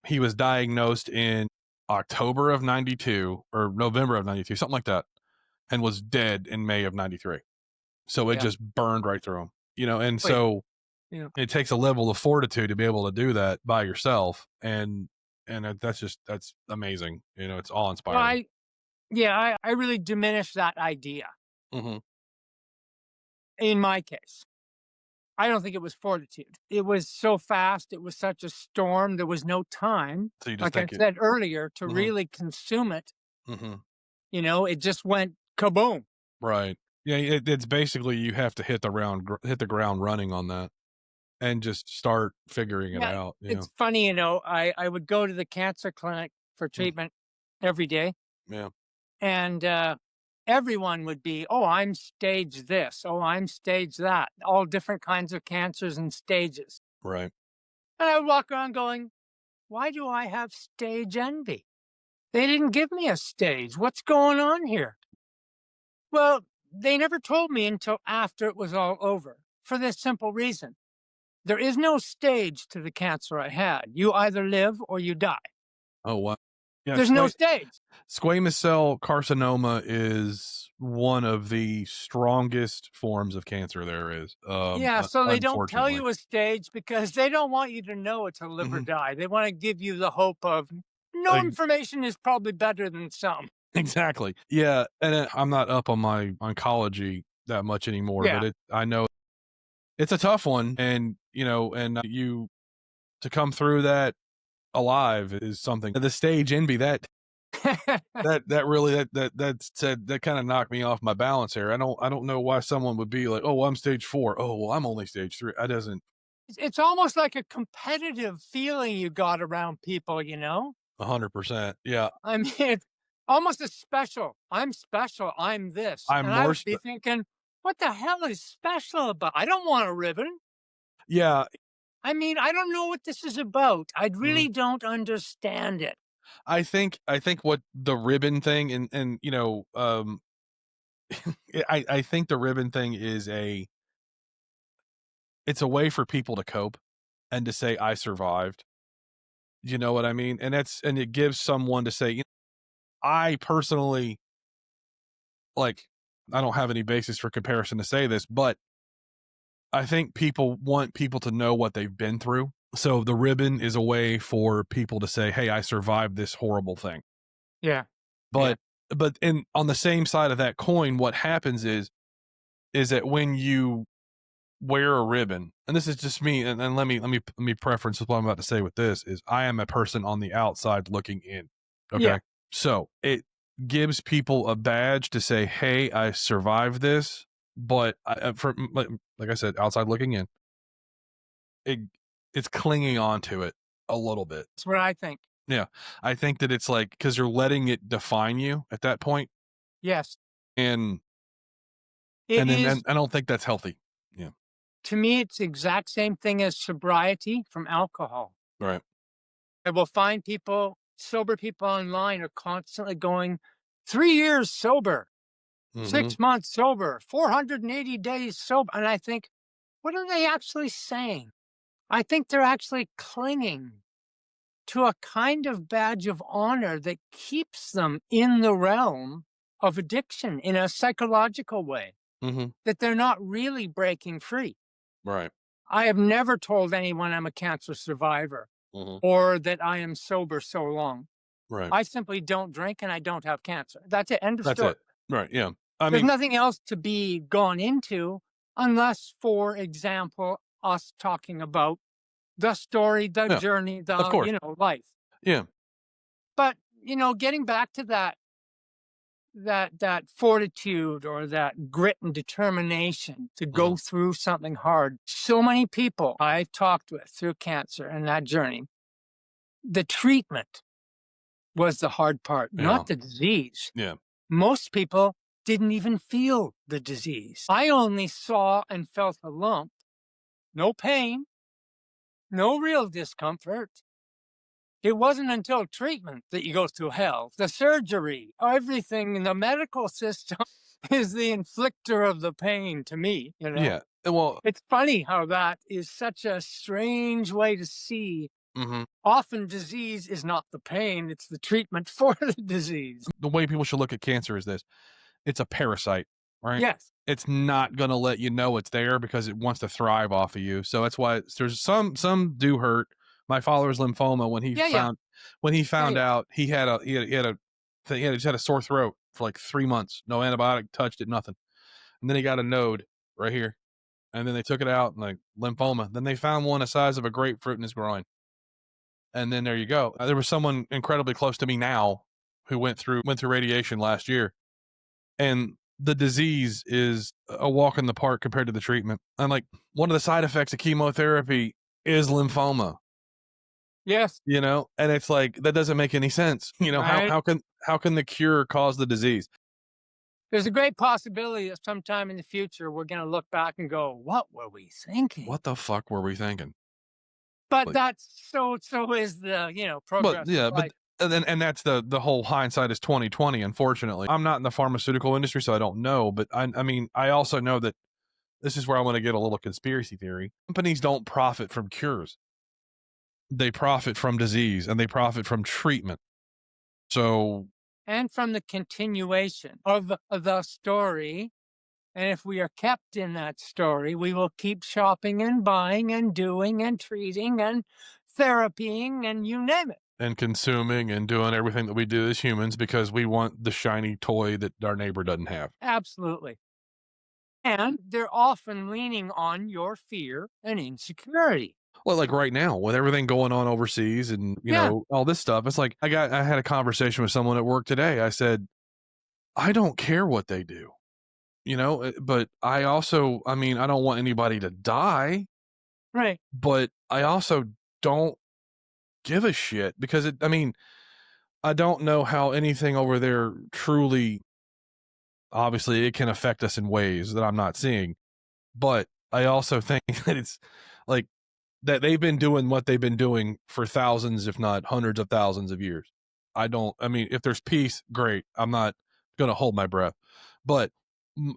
he was diagnosed in October of 92 or November of 92, something like that, and was dead in May of 93. So it Yeah. just burned right through him. And Oh, yeah. so Yeah. it takes a level of fortitude to be able to do that by yourself. And that's amazing. It's awe Well, inspiring. I really diminish that idea Hmm. in my case. I don't think it was fortitude. It was so fast. It was such a storm. There was no time, So you just like I think it. said earlier, to Hmm. really consume it. Hmm. It just went kaboom. Right. Yeah. It's basically you have to hit the ground running on that and just start figuring it Yeah. out. It's funny, I would go to the cancer clinic for Mm. treatment every day. Yeah. And everyone would be, oh, I'm stage this. Oh, I'm stage that. All different kinds of cancers and stages. Right. And I would walk around going, why do I have stage envy? They didn't give me a stage. What's going on here? Well, they never told me until after it was all over for this simple reason. There is no stage to the cancer I had. You either live or you die. Oh, wow. Yeah. There's no stage. Squamous cell carcinoma is one of the strongest forms of cancer there is, Yeah, so they don't tell unfortunately. you a stage because they don't want you to know it's a liver Mhm. die. They want to give you the hope of no Ex information is probably better than some. exactly. Yeah, and, I'm not up on my oncology that much anymore, but Yeah. I know it's a tough one, and, you to come through that alive is something. The stage envy, that really that kinda knocked me off my balance here. I don't know why someone would be like, "Oh, I'm stage 4. Oh, well, I'm only stage 3." That doesn't It's almost like a competitive feeling you got around people, you know? 100%. Yeah. I mean, it's almost a special. I'm special. I'm this. I'm And I more would be sp thinking, what the hell is special about? I don't want a ribbon. Yeah. I mean, I don't know what this is about. I Mhm. really don't understand it. I think what the ribbon thing and, I think the ribbon thing is it's a way for people to cope and to say, "I survived." You know what I mean? And it gives someone to say, I personally, like, I don't have any basis for comparison to say this, but I think people want people to know what they've been through. So the ribbon is a way for people to say, "Hey, I survived this horrible thing." Yeah. Yeah. But and on the same side of that coin, what happens is that when you wear a ribbon, and this is just me, and let me preference what I'm about to say with this is I am a person on the outside looking in. Yeah. Okay. So it gives people a badge to say, "Hey, I survived this." But like I said, outside looking in, it it's clinging on to it a little bit. That's what I think. Yeah, I think that it's like because you're letting it define you at that point, Yes. and It is, and I don't think that's healthy. Yeah. to me, it's the exact same thing as sobriety from alcohol. Right. I will find people, sober people online are constantly going 3 years sober, Hmm. 6 months sober, 480 days sober. And I think, what are they actually saying? I think they're actually clinging to a kind of badge of honor that keeps them in the realm of addiction in a psychological way, Hmm. that they're not really breaking free. Right. I have never told anyone I'm a cancer survivor Hmm. or that I am sober so long. Right. I simply don't drink and I don't have cancer. That's it. End of That's story. it. Right. Yeah. I There's mean, nothing else to be gone into unless, for example, us talking about the story, the yeah, journey, of the, course. life. Yeah. But, getting back to that fortitude or that grit and determination to Mhm. go through something hard. So many people I've talked with through cancer and that journey, the treatment was the hard part, Yeah. not the disease. Yeah. Most people didn't even feel the disease. I only saw and felt a lump, no pain, no real discomfort. It wasn't until treatment that you go through hell. The surgery, everything in the medical system is the inflictor of the pain to me. Yeah. Well, It's funny how that is such a strange way to see. mhm. Often disease is not the pain, it's the treatment for the disease. The way people should look at cancer is this: it's a parasite, right? Yes. It's not gonna let you know it's there because it wants to thrive off of you. So that's why there's some do hurt. My father's lymphoma Yeah, yeah. when he Yeah, found yeah. out he just had a sore throat for like 3 months. No antibiotic touched it, nothing. And then he got a node right here. And then they took it out and like lymphoma. Then they found one the size of a grapefruit in his groin. And then there you go. There was someone incredibly close to me now who went through radiation last year, and the disease is a walk in the park compared to the treatment. And like one of the side effects of chemotherapy is lymphoma, Yes. and it's like that doesn't make any sense. How Right. how can the cure cause the disease? There's a great possibility that sometime in the future we're going to look back and go, "What were we thinking?" What the fuck were we thinking? But Like, that's so is the but progress of yeah, but life. and that's the whole hindsight is 2020. Unfortunately, I'm not in the pharmaceutical industry, so I don't know. But I mean, I also know that this is where I want to get a little conspiracy theory. Companies don't profit from cures; they profit from disease, and they profit from treatment. So and from the continuation of the story. And if we are kept in that story, we will keep shopping and buying and doing and treating and therapying and you name it. And consuming and doing everything that we do as humans because we want the shiny toy that our neighbor doesn't have. Absolutely. And they're often leaning on your fear and insecurity. Well, like right now with everything going on overseas and, Yeah, all this stuff, it's like I had a conversation with someone at work today. I said, "I don't care what they do." But I also, I mean, I don't want anybody to die, right. but I also don't give a shit because I mean, I don't know how anything over there truly, obviously, it can affect us in ways that I'm not seeing. But I also think that it's like that they've been doing what they've been doing for thousands, if not hundreds of thousands of years. I mean, if there's peace, great. I'm not going to hold my breath. But,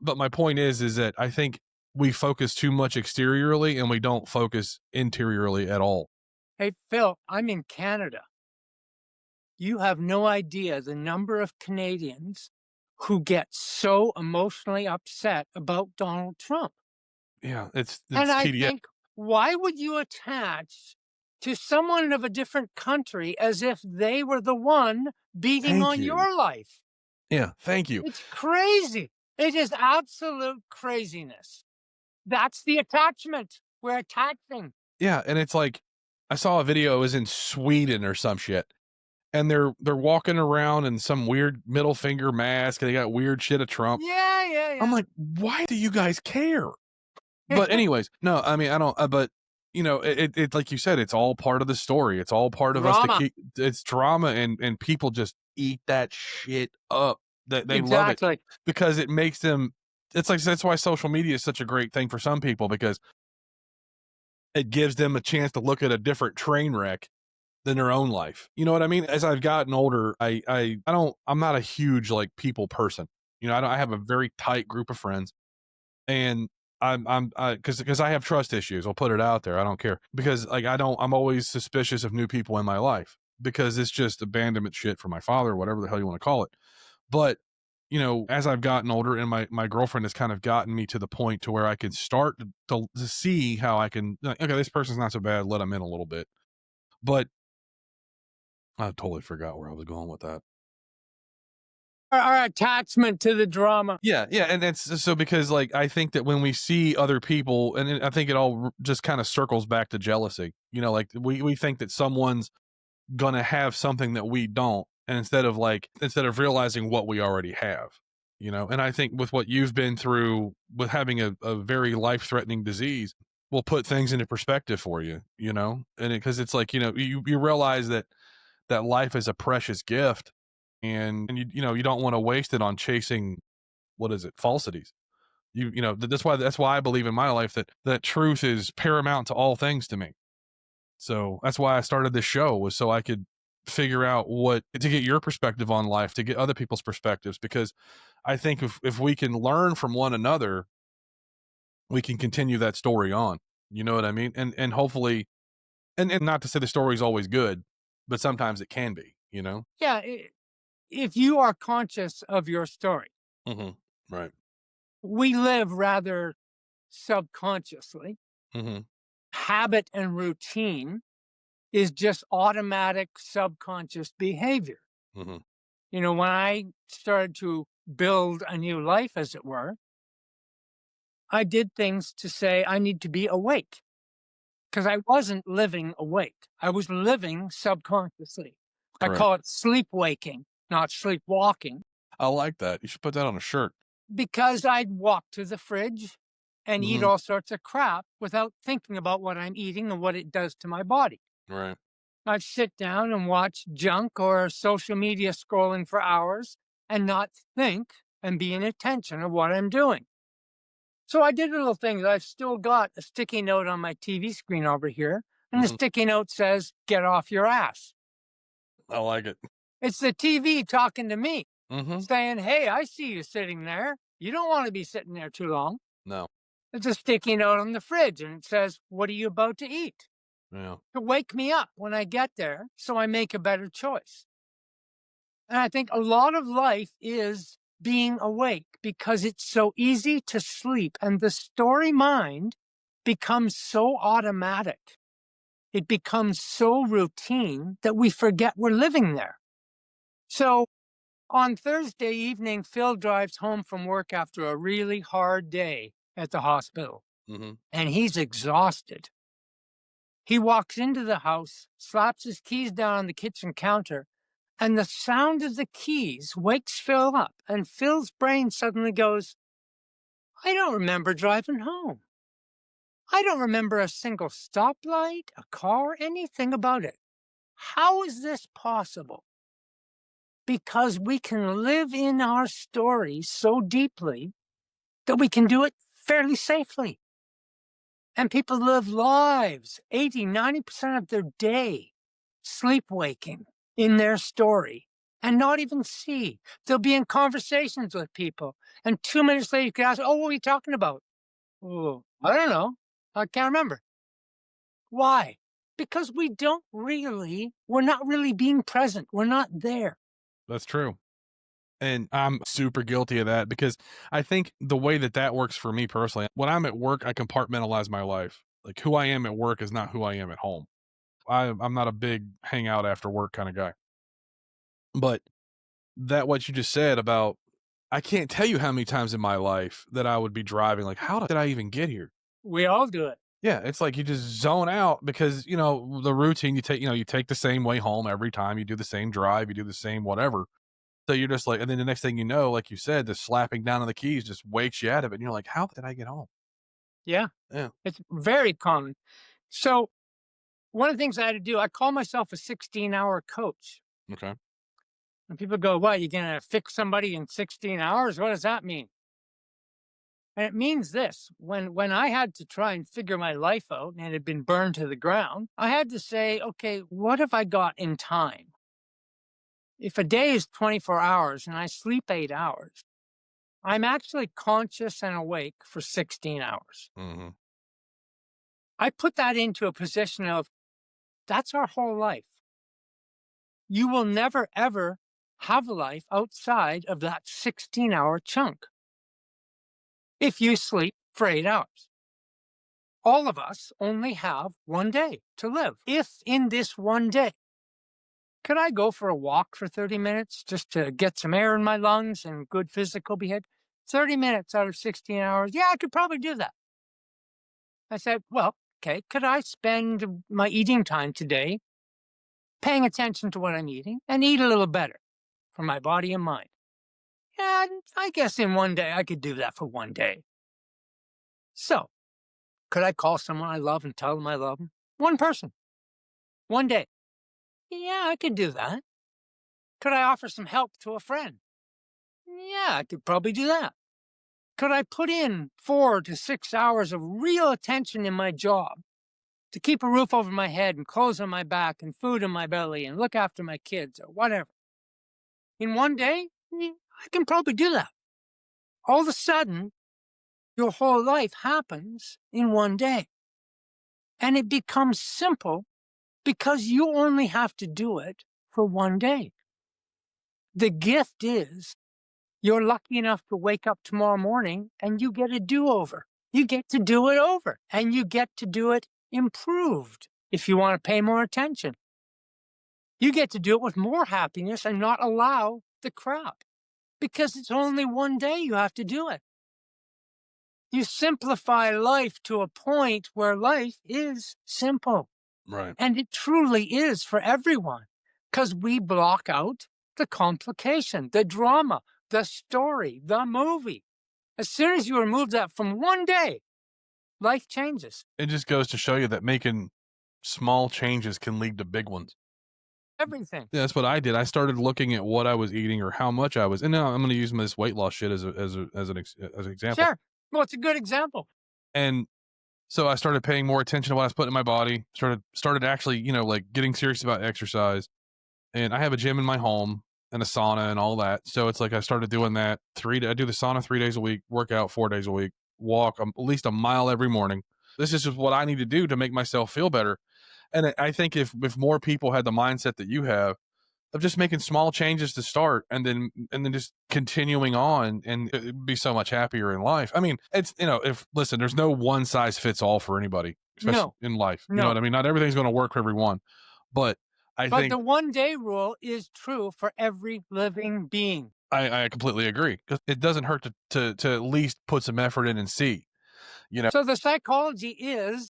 but my point is that I think we focus too much exteriorly and we don't focus interiorly at all. Hey, Phil, I'm in Canada. You have no idea the number of Canadians who get so emotionally upset about Donald Trump. Yeah, And it's I TDS. think, why would you attach to someone of a different country as if they were the one beating Thank on you. your life? Yeah, thank you. It's crazy. It is absolute craziness. That's the attachment. We're attaching. Yeah, and it's like I saw a video. It was in Sweden or some shit, and they're walking around in some weird middle finger mask, and they got weird shit of Trump. Yeah, I'm yeah, like, why do you guys care? But yeah. anyways, no, I mean, I don't. But it like you said, it's all part of the story. It's all part of us to Drama. keep. It's drama, and people just eat that shit up. That they love it Exactly. because it makes them. It's like that's why social media is such a great thing for some people because it gives them a chance to look at a different train wreck than their own life. You know what I mean? As I've gotten older, I don't I'm not a huge like people person. I have a very tight group of friends and I'm because I have trust issues. I'll put it out there. I don't care because like I'm always suspicious of new people in my life because it's just abandonment shit for my father, whatever the hell you want to call it. But as I've gotten older and my girlfriend has kind of gotten me to the point to where I can start to see how I can like, okay, this person's not so bad, let them in a little bit. But I totally forgot where I was going with that. Our attachment to the drama. Yeah, yeah, and it's so because like I think that when we see other people, and I think it all just kind of circles back to jealousy. Like we think that someone's gonna have something that we don't, and instead of realizing what we already have. And I think with what you've been through with having a very life threatening disease will put things into perspective for you. And because it's like you realize that life is a precious gift and you don't want to waste it on chasing what is it falsities. That's why I believe in my life that truth is paramount to all things to me. So that's why I started this show, was so I could figure out what to get your perspective on life, to get other people's perspectives, because I think if we can learn from one another, we can continue that story on. You know what I mean? And hopefully, and not to say the story is always good, but sometimes it can be. Yeah. If you are conscious of your story, Mhm. Right. we live rather subconsciously. Mhm. Habit and routine is just automatic subconscious behavior. Mhm. When I started to build a new life, as it were, I did things to say I need to be awake because I wasn't living awake. I was living subconsciously. I Correct. call it sleepwaking, not sleepwalking, I like that. You should put that on a shirt. because I'd walk to the fridge and eat Mhm. all sorts of crap without thinking about what I'm eating and what it does to my body. Right. I'd sit down and watch junk or social media scrolling for hours and not think and be in attention of what I'm doing. So I did little things. I've still got a sticky note on my TV screen over here, and the Mhm. sticky note says, "Get off your ass." I like it. It's the TV talking to me, Mhm. saying, "Hey, I see you sitting there. You don't want to be sitting there too long." No. It's a sticky note on the fridge, and it says, "What are you about to eat?" Yeah. To wake me up when I get there so I make a better choice. And I think a lot of life is being awake because it's so easy to sleep. And the story mind becomes so automatic, it becomes so routine that we forget we're living there. So on Thursday evening, Phil drives home from work after a really hard day at the hospital, Hmm. and he's exhausted. He walks into the house, slaps his keys down on the kitchen counter, and the sound of the keys wakes Phil up. And Phil's brain suddenly goes, I don't remember driving home. I don't remember a single stoplight, a car, anything about it. How is this possible? Because we can live in our stories so deeply that we can do it fairly safely. And people live lives 80, 90% of their day sleepwaking in their story and not even see. They'll be in conversations with people. And 2 minutes later, you can ask, oh, what are you talking about? Oh, I don't know. I can't remember. Why? Because we're not really being present. We're not there. That's true. And I'm super guilty of that because I think the way that that works for me personally, when I'm at work, I compartmentalize my life. Like who I am at work is not who I am at home. I'm not a big hang out after work kind of guy. But that what you just said about I can't tell you how many times in my life that I would be driving like, how did I even get here? We all do it. Yeah, it's like you just zone out because, the routine you take the same way home every time, you do the same drive, you do the same whatever. So you're just like, and then the next thing you know, like you said, the slapping down of the keys just wakes you out of it. And you're like, how did I get home? Yeah, Yeah. it's very common. So, one of the things I had to do, I call myself a 16-hour coach. Okay. And people go, what, you going to fix somebody in 16 hours? What does that mean? And it means this when I had to try and figure my life out and it had been burned to the ground, I had to say, okay, what have I got in time? If a day is 24 hours and I sleep 8 hours, I'm actually conscious and awake for 16 hours. Hmm. I put that into a position of that's our whole life. You will never, ever have a life outside of that 16-hour chunk if you sleep for 8 hours. All of us only have one day to live. If in this one day, could I go for a walk for 30 minutes just to get some air in my lungs and good physical behavior? 30 minutes out of 16 hours. Yeah, I could probably do that. I said, well, okay, could I spend my eating time today paying attention to what I'm eating and eat a little better for my body and mind? Yeah, I guess in one day I could do that for one day. So, could I call someone I love and tell them I love them? One person, one day. Yeah, I could do that. Could I offer some help to a friend? Yeah, I could probably do that. Could I put in 4 to 6 hours of real attention in my job to keep a roof over my head and clothes on my back and food in my belly and look after my kids or whatever? In one day, I can probably do that. All of a sudden, your whole life happens in one day. And it becomes simple because you only have to do it for one day. The gift is you're lucky enough to wake up tomorrow morning and you get a do over. You get to do it over and you get to do it improved if you want to pay more attention. You get to do it with more happiness and not allow the crap because it's only one day you have to do it. You simplify life to a point where life is simple. Right. And it truly is for everyone because we block out the complication, the drama, the story, the movie. As soon as you remove that from one day, life changes. It just goes to show you that making small changes can lead to big ones. Everything. Yeah, that's what I did. I started looking at what I was eating or how much I was, and now I'm going to use this weight loss shit as an example. Sure. Well, it's a good example. And so I started paying more attention to what I was putting in my body. Started actually, like getting serious about exercise. And I have a gym in my home and a sauna and all that. So it's like I started doing that. I do the sauna 3 days a week, work out 4 days a week, walk at least a mile every morning. This is just what I need to do to make myself feel better. And I think if more people had the mindset that you have, of just making small changes to start and then just continuing on and be so much happier in life. I mean, it's if listen, there's no one size fits all for anybody, especially No, in life. You know what no. I mean? Not everything's going to work for everyone, but I But think the one day rule is true for every living being. I completely agree because it doesn't hurt to at least put some effort in and see. You know, So the psychology is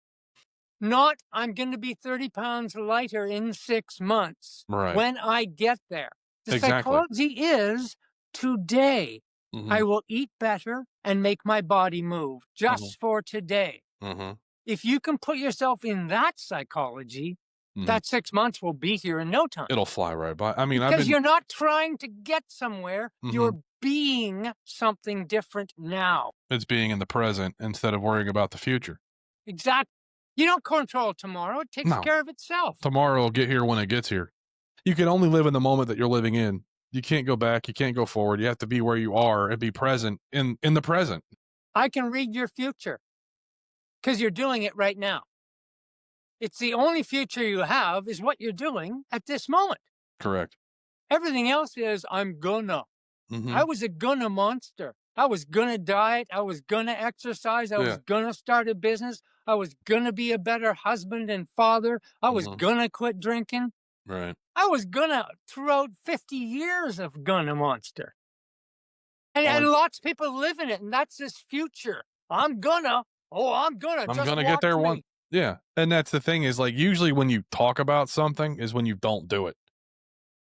not, I'm going to be 30 pounds lighter in 6 months right? when I get there. The Exactly. psychology is today, I Hmm. will eat better and make my body move Hmm. just for today. Hmm. If you can put yourself in that psychology, Hmm. that 6 months will be here in no time It'll fly right by. I mean, I've because been. you're not trying to get somewhere, Mhm. you're being something different now. It's being in the present instead of worrying about the future. Exactly. You don't control tomorrow, it takes No, care of itself. tomorrow will get here when it gets here. You can only live in the moment that you're living in. You can't go back. You can't go forward. You have to be where you are and be present in the present. I can read your future because you're doing it right now. It's the only future you have is what you're doing at this moment. Correct. Everything else is I'm gonna. I Mhm. was a gonna monster. I was gonna diet. I was gonna exercise. I was Yeah. gonna start a business. I was gonna be a better husband and father. I was Mhm. gonna quit drinking. Right. I was gonna throughout 50 years of gonna monster. And Only lots of people live in it, and that's this future. I'm gonna. Oh, I'm gonna. I'm Just gonna get watch there one. me. Yeah, and that's the thing is like usually when you talk about something is when you don't do it.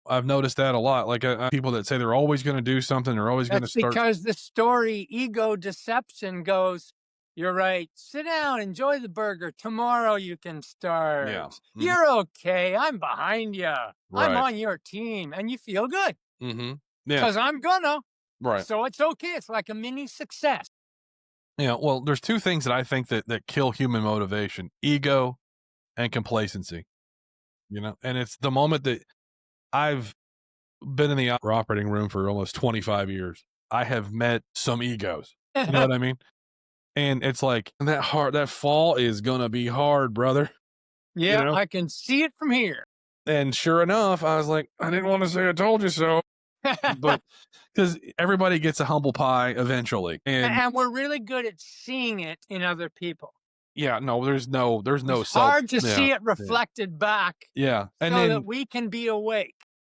I've noticed that a lot. Like people that say they're always going to do something, they're always going to That's start. because the story ego deception goes, you're right. Sit down, enjoy the burger. Tomorrow you can Yeah. start. Mhm. You're okay. I'm behind you. I'm Right. on your team. And you feel good Mhm. Yeah. because I'm gonna. Right. So it's okay. It's like a mini success. Yeah, well, there's two things that I think that kill human motivation: ego and complacency. And it's the moment that I've been in the operating room for almost 25 years. I have met some egos. You know what I mean? And it's like that fall is gonna be hard, brother. You Yeah, know. I can see it from here. And sure enough, I was like, I didn't want to say I told you so, but because everybody gets a humble pie eventually, and And we're really good at seeing it in other people. yeah, no, there's no It's self. hard to Yeah, see it yeah, reflected back yeah, and so that then we can be awake.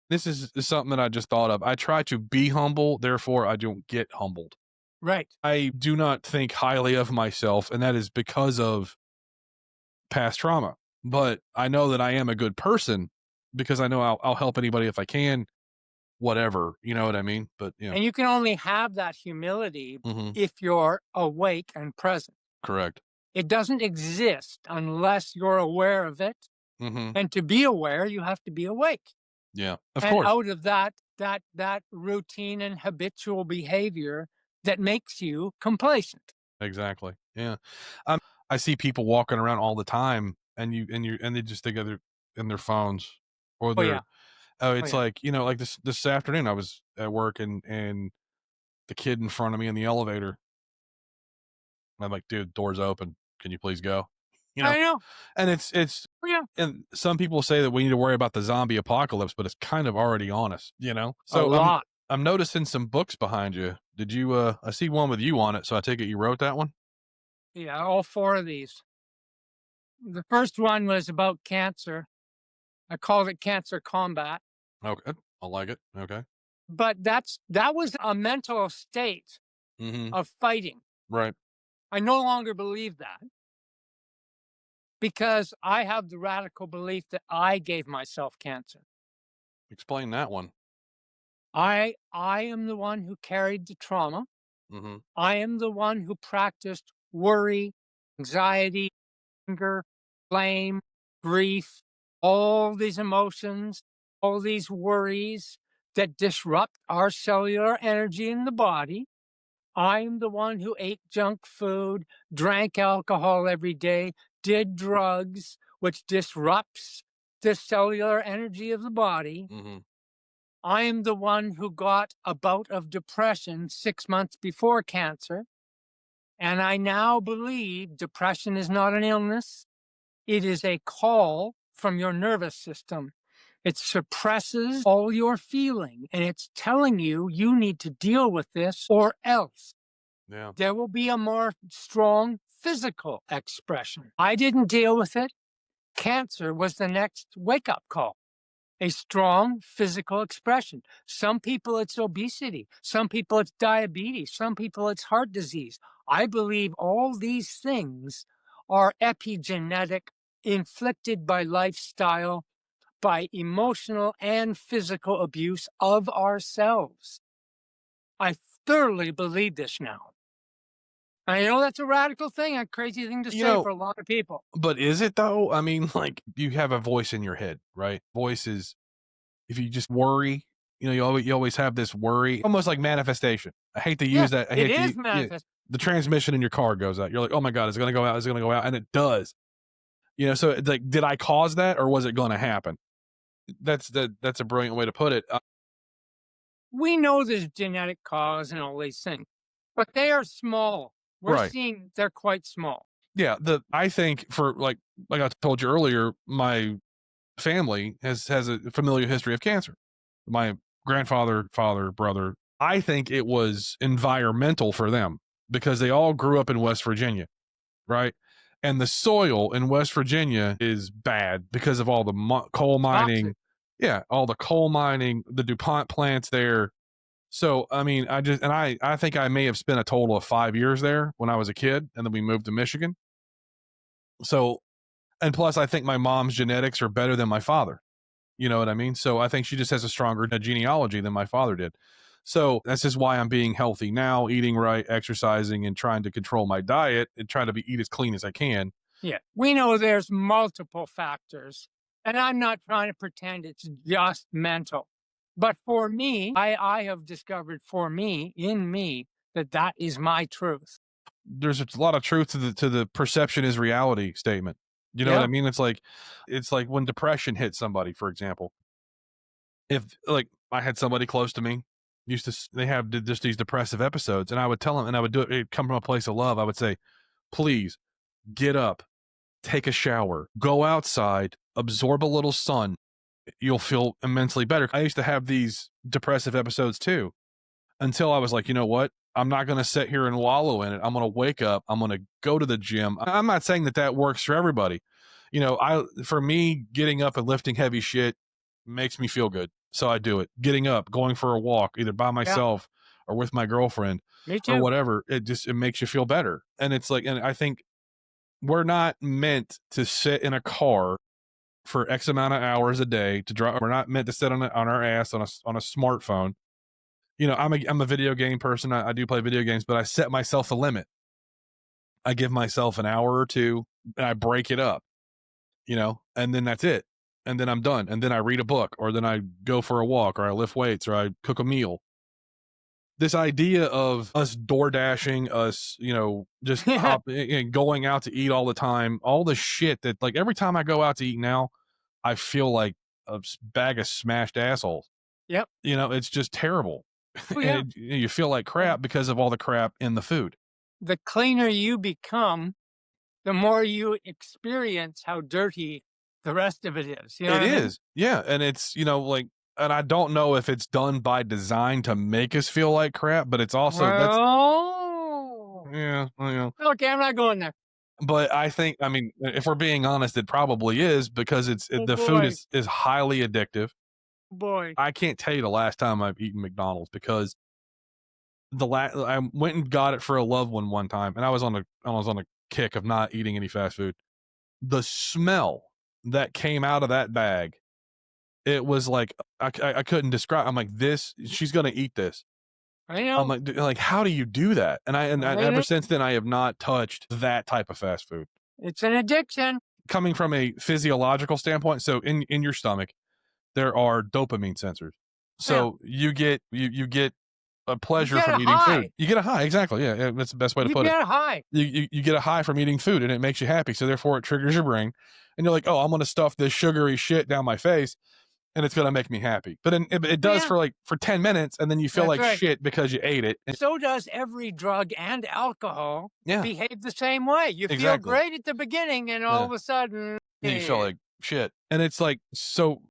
this is something that I just thought of. I try to be humble, therefore I don't get humbled. Right. I do not think highly of myself, and that is because of past trauma. But I know that I am a good person because I know I'll help anybody if I can, whatever. You know what I mean? But yeah, And you can only have that humility hmm, if you're awake and present. correct. It doesn't exist unless you're aware of it. Hmm. And to be aware, you have to be awake. Yeah, of And course, out of that routine and habitual behavior that makes you complacent. exactly. Yeah, I see people walking around all the time, and they just think of in their phones or Oh yeah. their. Oh, Oh it's yeah. like like this afternoon I was at work and the kid in front of me in the elevator. I'm like, dude, door's open. Can you please go? You know, I know. and it's Oh yeah. and some people say that we need to worry about the zombie apocalypse, but it's kind of already on us. A So I'm lot. I'm noticing some books behind you. Did you? I see one with you on it, so I take it you wrote that one. Yeah, all four of these. The first one was about cancer. I called it Cancer Combat. Okay, I like it. Okay. But that was a mental state Mm-hmm. of fighting. Right. I no longer believe that because I have the radical belief that I gave myself cancer. Explain that one. I am the one who carried the trauma. Mm-hmm. I am the one who practiced worry, anxiety, anger, blame, grief, all these emotions, all these worries that disrupt our cellular energy in the body. I'm the one who ate junk food, drank alcohol every day, did drugs, which disrupts the cellular energy of the body. Mm-hmm. I am the one who got a bout of depression 6 months before cancer. And I now believe depression is not an illness. It is a call from your nervous system. It suppresses all your feeling and it's telling you you need to deal with this or else. Yeah. There will be a more strong physical expression. I didn't deal with it. Cancer was the next wake up call. A strong physical expression. Some people it's obesity, some people it's diabetes, some people it's heart disease. I believe all these things are epigenetic, inflicted by lifestyle, by emotional and physical abuse of ourselves. I thoroughly believe this now. I know that's a radical thing, a crazy thing to You say know, for a lot of people. but is it though? I mean, like you have a voice in your head, right? Voice is if you just worry, you always have this worry, almost like manifestation. I hate to Yeah, use that. I it hate is to yeah, manifest. the transmission in your car goes out. You're like, oh my god, is it gonna go out? Is it gonna go out? And it does. So it's like, did I cause that or was it going to happen? That's a brilliant way to put it. We know there's genetic cause and all these things, but they are small. We're Right. seeing they're quite small. Yeah. I think for like I told you earlier, my family has a familial history of cancer. My grandfather, father, brother. I think it was environmental for them because they all grew up in West Virginia, right? And the soil in West Virginia is bad because of all the coal Toxic. mining. Yeah, all the coal mining, the DuPont plants there. So, I mean, I think I may have spent a total of 5 years there when I was a kid, and then we moved to Michigan. So, and plus, I think my mom's genetics are better than my father. You know what I mean? So I think she just has a stronger genealogy than my father did. So that's just why I'm being healthy now, eating right, exercising, and trying to control my diet and trying to eat as clean as I can. Yeah. We know there's multiple factors, and I'm not trying to pretend it's just mental. But for me, I have discovered for me, in me, that that is my truth. There's a lot of truth to the perception is reality statement. You know what I Yeah. mean? It's like when depression hits somebody, for example. If like I had somebody close to me used to they have just these depressive episodes, and I would tell them, and I would do it. It'd come from a place of love. I would say, please get up, take a shower, go outside, absorb a little sun. You'll feel immensely better. I used to have these depressive episodes too until I was like, you know what? I'm not going to sit here and wallow in it. I'm going to wake up. I'm going to go to the gym. I'm not saying that works for everybody. For me, getting up and lifting heavy shit makes me feel good. So I do it. Getting up, going for a walk, either by Yeah. myself or with my girlfriend Me or too. whatever. It makes you feel better. And it's like, and I think we're not meant to sit in a car for X amount of hours a day to drive. We're not meant to sit on our ass on a smartphone. I'm a video game person. I do play video games, but I set myself a limit. I give myself an hour or two and I break it up, and then that's it. And then I'm done. And then I read a book or then I go for a walk or I lift weights or I cook a meal. This idea of us door dashing, us, just going out to eat all the time, all the shit that like every time I go out to eat now, I feel like a bag of smashed assholes. Yep. It's just terrible. Oh, yeah. And you feel like crap because of all the crap in the food. The cleaner you become, the more you experience how dirty the rest of it is. You know It what I mean? is. Yeah. And it's, like, and I don't know if it's done by design to make us feel like crap, but it's also that's, Well, yeah, okay, I'm not going there. but I think, I mean, if we're being honest, it probably is because Oh the food boy, is highly addictive. boy. I can't tell you the last time I've eaten McDonald's because I went and got it for a loved one time, and I was on a kick of not eating any fast food. The smell that came out of that bag, it was like I couldn't describe. I'm like, this. She's gonna eat this. I I'm know. like, like, how do you do that? And I ever know. since then, I have not touched that type of fast food. It's an addiction. Coming from a physiological standpoint, so in your stomach, there are dopamine sensors. Yeah. So you get a You pleasure get from a eating food. high. You get a high, exactly. Yeah, yeah, that's the best way to You put it. get a high. You get a high from eating food, and it makes you happy. So therefore, it triggers your brain, and you're like, oh, I'm gonna stuff this sugary shit down my face, and it's gonna make me happy. But then it does Yeah, for 10 minutes, and then you feel that's like right. shit because you ate it. So does every drug and alcohol Yeah, behave the same way. You feel exactly. great at the beginning, and all Yeah, of a sudden, then you feel eh, like shit, and it's like so.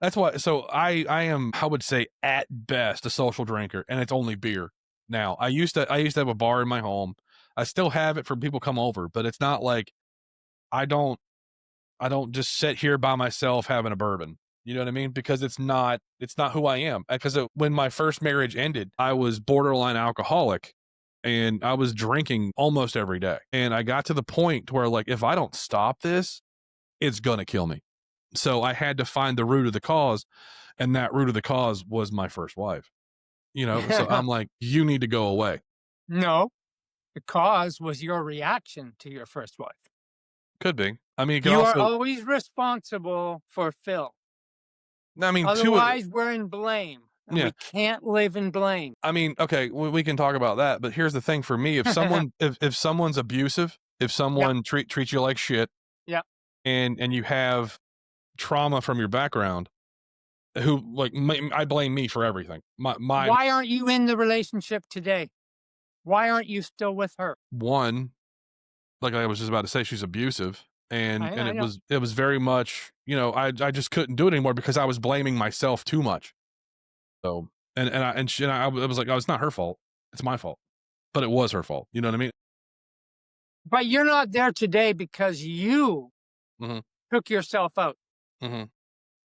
That's why. So I am, I would say, at best a social drinker, and it's only beer. Now I used to have a bar in my home. I still have it for people come over, but it's not like I don't I don't just sit here by myself having a bourbon. You know what I mean? Because it's not who I am. Because when my first marriage ended, I was borderline alcoholic and I was drinking almost every day. And I got to the point where like if I don't stop this, it's gonna kill me. So I had to find the root of the cause, and that root of the cause was my first wife. So I'm like, you need to go away. No, the cause was your reaction to your first wife. Could be. I mean, it could You are also. always responsible for Phil. I mean, Otherwise, we're in blame, and yeah. we can't live in blame. I mean, okay, we can talk about that, but here's the thing for me: if someone's abusive, if Yep, someone treats you like shit, yep. and you have trauma from your background, who like I blame me for everything. My Why aren't you in the relationship today? Why aren't you still with her? one, like I was just about to say, she's abusive, and I it know. was very much, I just couldn't do it anymore because I was blaming myself too much. So I was like, oh, it's not her fault, it's my fault, but it was her fault. You know what I mean? But you're not there today because you Hmm. took yourself out. Hmm.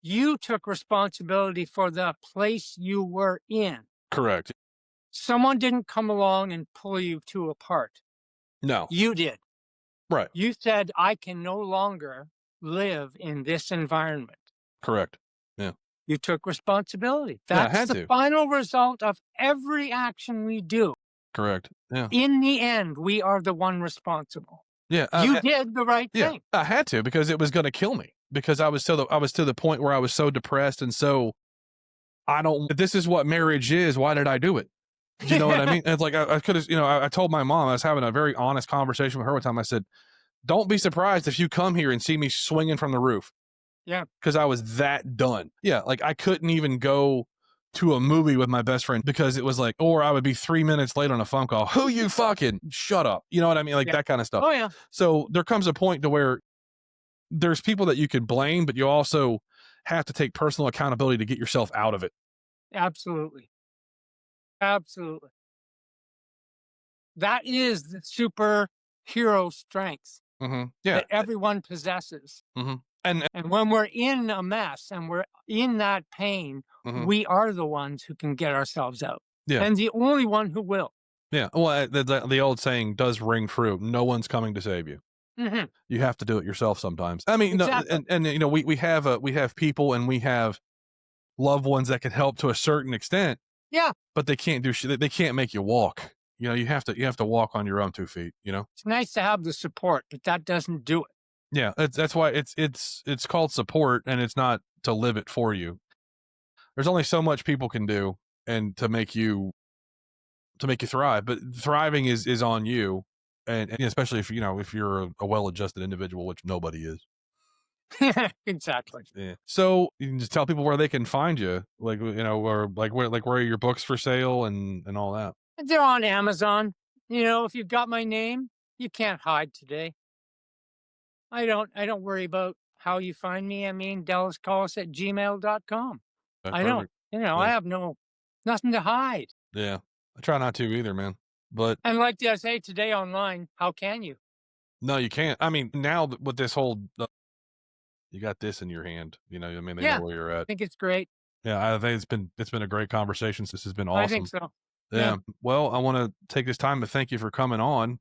You took responsibility for the place you were in. Correct. Someone didn't come along and pull you two apart. No. You did. Right. You said, I can no longer live in this environment. Correct. Yeah. You took responsibility. Yeah. I That's had the to. final result of every action we do. Correct. Yeah. In the end, we are the one responsible. Yeah. You did the right Yeah. thing. I had to because it was going to kill me because I was to the point where I was so depressed and so I don't. If this is what marriage is, why did I do it? Do you know what I mean? It's like I could have. I told my mom, I was having a very honest conversation with her one time. I said, "Don't be surprised if you come here and see me swinging from the roof." Yeah. Because I was that done. Yeah, like I couldn't even go to a movie with my best friend because it was like, or I would be 3 minutes late on a phone call. Who you fucking shut up? You know what I mean? Like Yeah. that kind of stuff. Oh, yeah. So there comes a point to where there's people that you can blame, but you also have to take personal accountability to get yourself out of it. Absolutely. Absolutely. That is the superhero strength Yeah. that everyone possesses. Hmm. And And when we're in a mess and we're in that pain, mhm. we are the ones who can get ourselves out Yeah. and the only one who will. Yeah. Well, the old saying does ring true. No one's coming to save you. Mhm. You have to do it yourself sometimes. I mean, no, Exactly. and we have people and we have loved ones that can help to a certain extent, Yeah. but they can't do shit. They can't make you walk. You have to walk on your own 2 feet. It's nice to have the support, but that doesn't do it. Yeah, that's why it's called support, and it's not to live it for you. There's only so much people can do, and to make you thrive. But thriving is on you, and especially if you're a well-adjusted individual, which nobody is. Exactly. Yeah. So you can just tell people where they can find you, like or like where are your books for sale and all that. They're on Amazon. If you've got my name, you can't hide today. I don't worry about how you find me. I mean, Dallas Collis at gmail.com. That's I don't. perfect. I Yeah. have nothing to hide. Yeah. I try not to either, man. But And like I say today online, how can you? no, you can't. I mean, now with this whole, you got this in your hand. I mean, they know Yeah, where you're I at. think it's great. Yeah, I think it's been a great conversation. This has been I think awesome. so. Yeah. Yeah. Well, I want to take this time to thank you for coming on.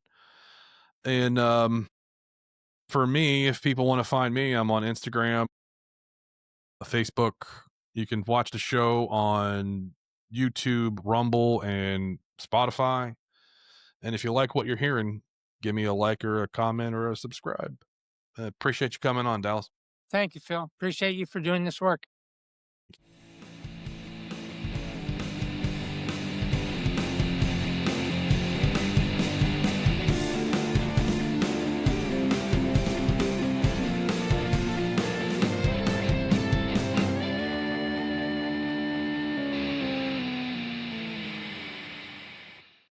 And for me, if people want to find me, I'm on Instagram, Facebook. You can watch the show on YouTube, Rumble, and Spotify. And if you like what you're hearing, give me a like or a comment or a subscribe. Appreciate you coming on, Dallas. Thank you, Phil. Appreciate you for doing this work.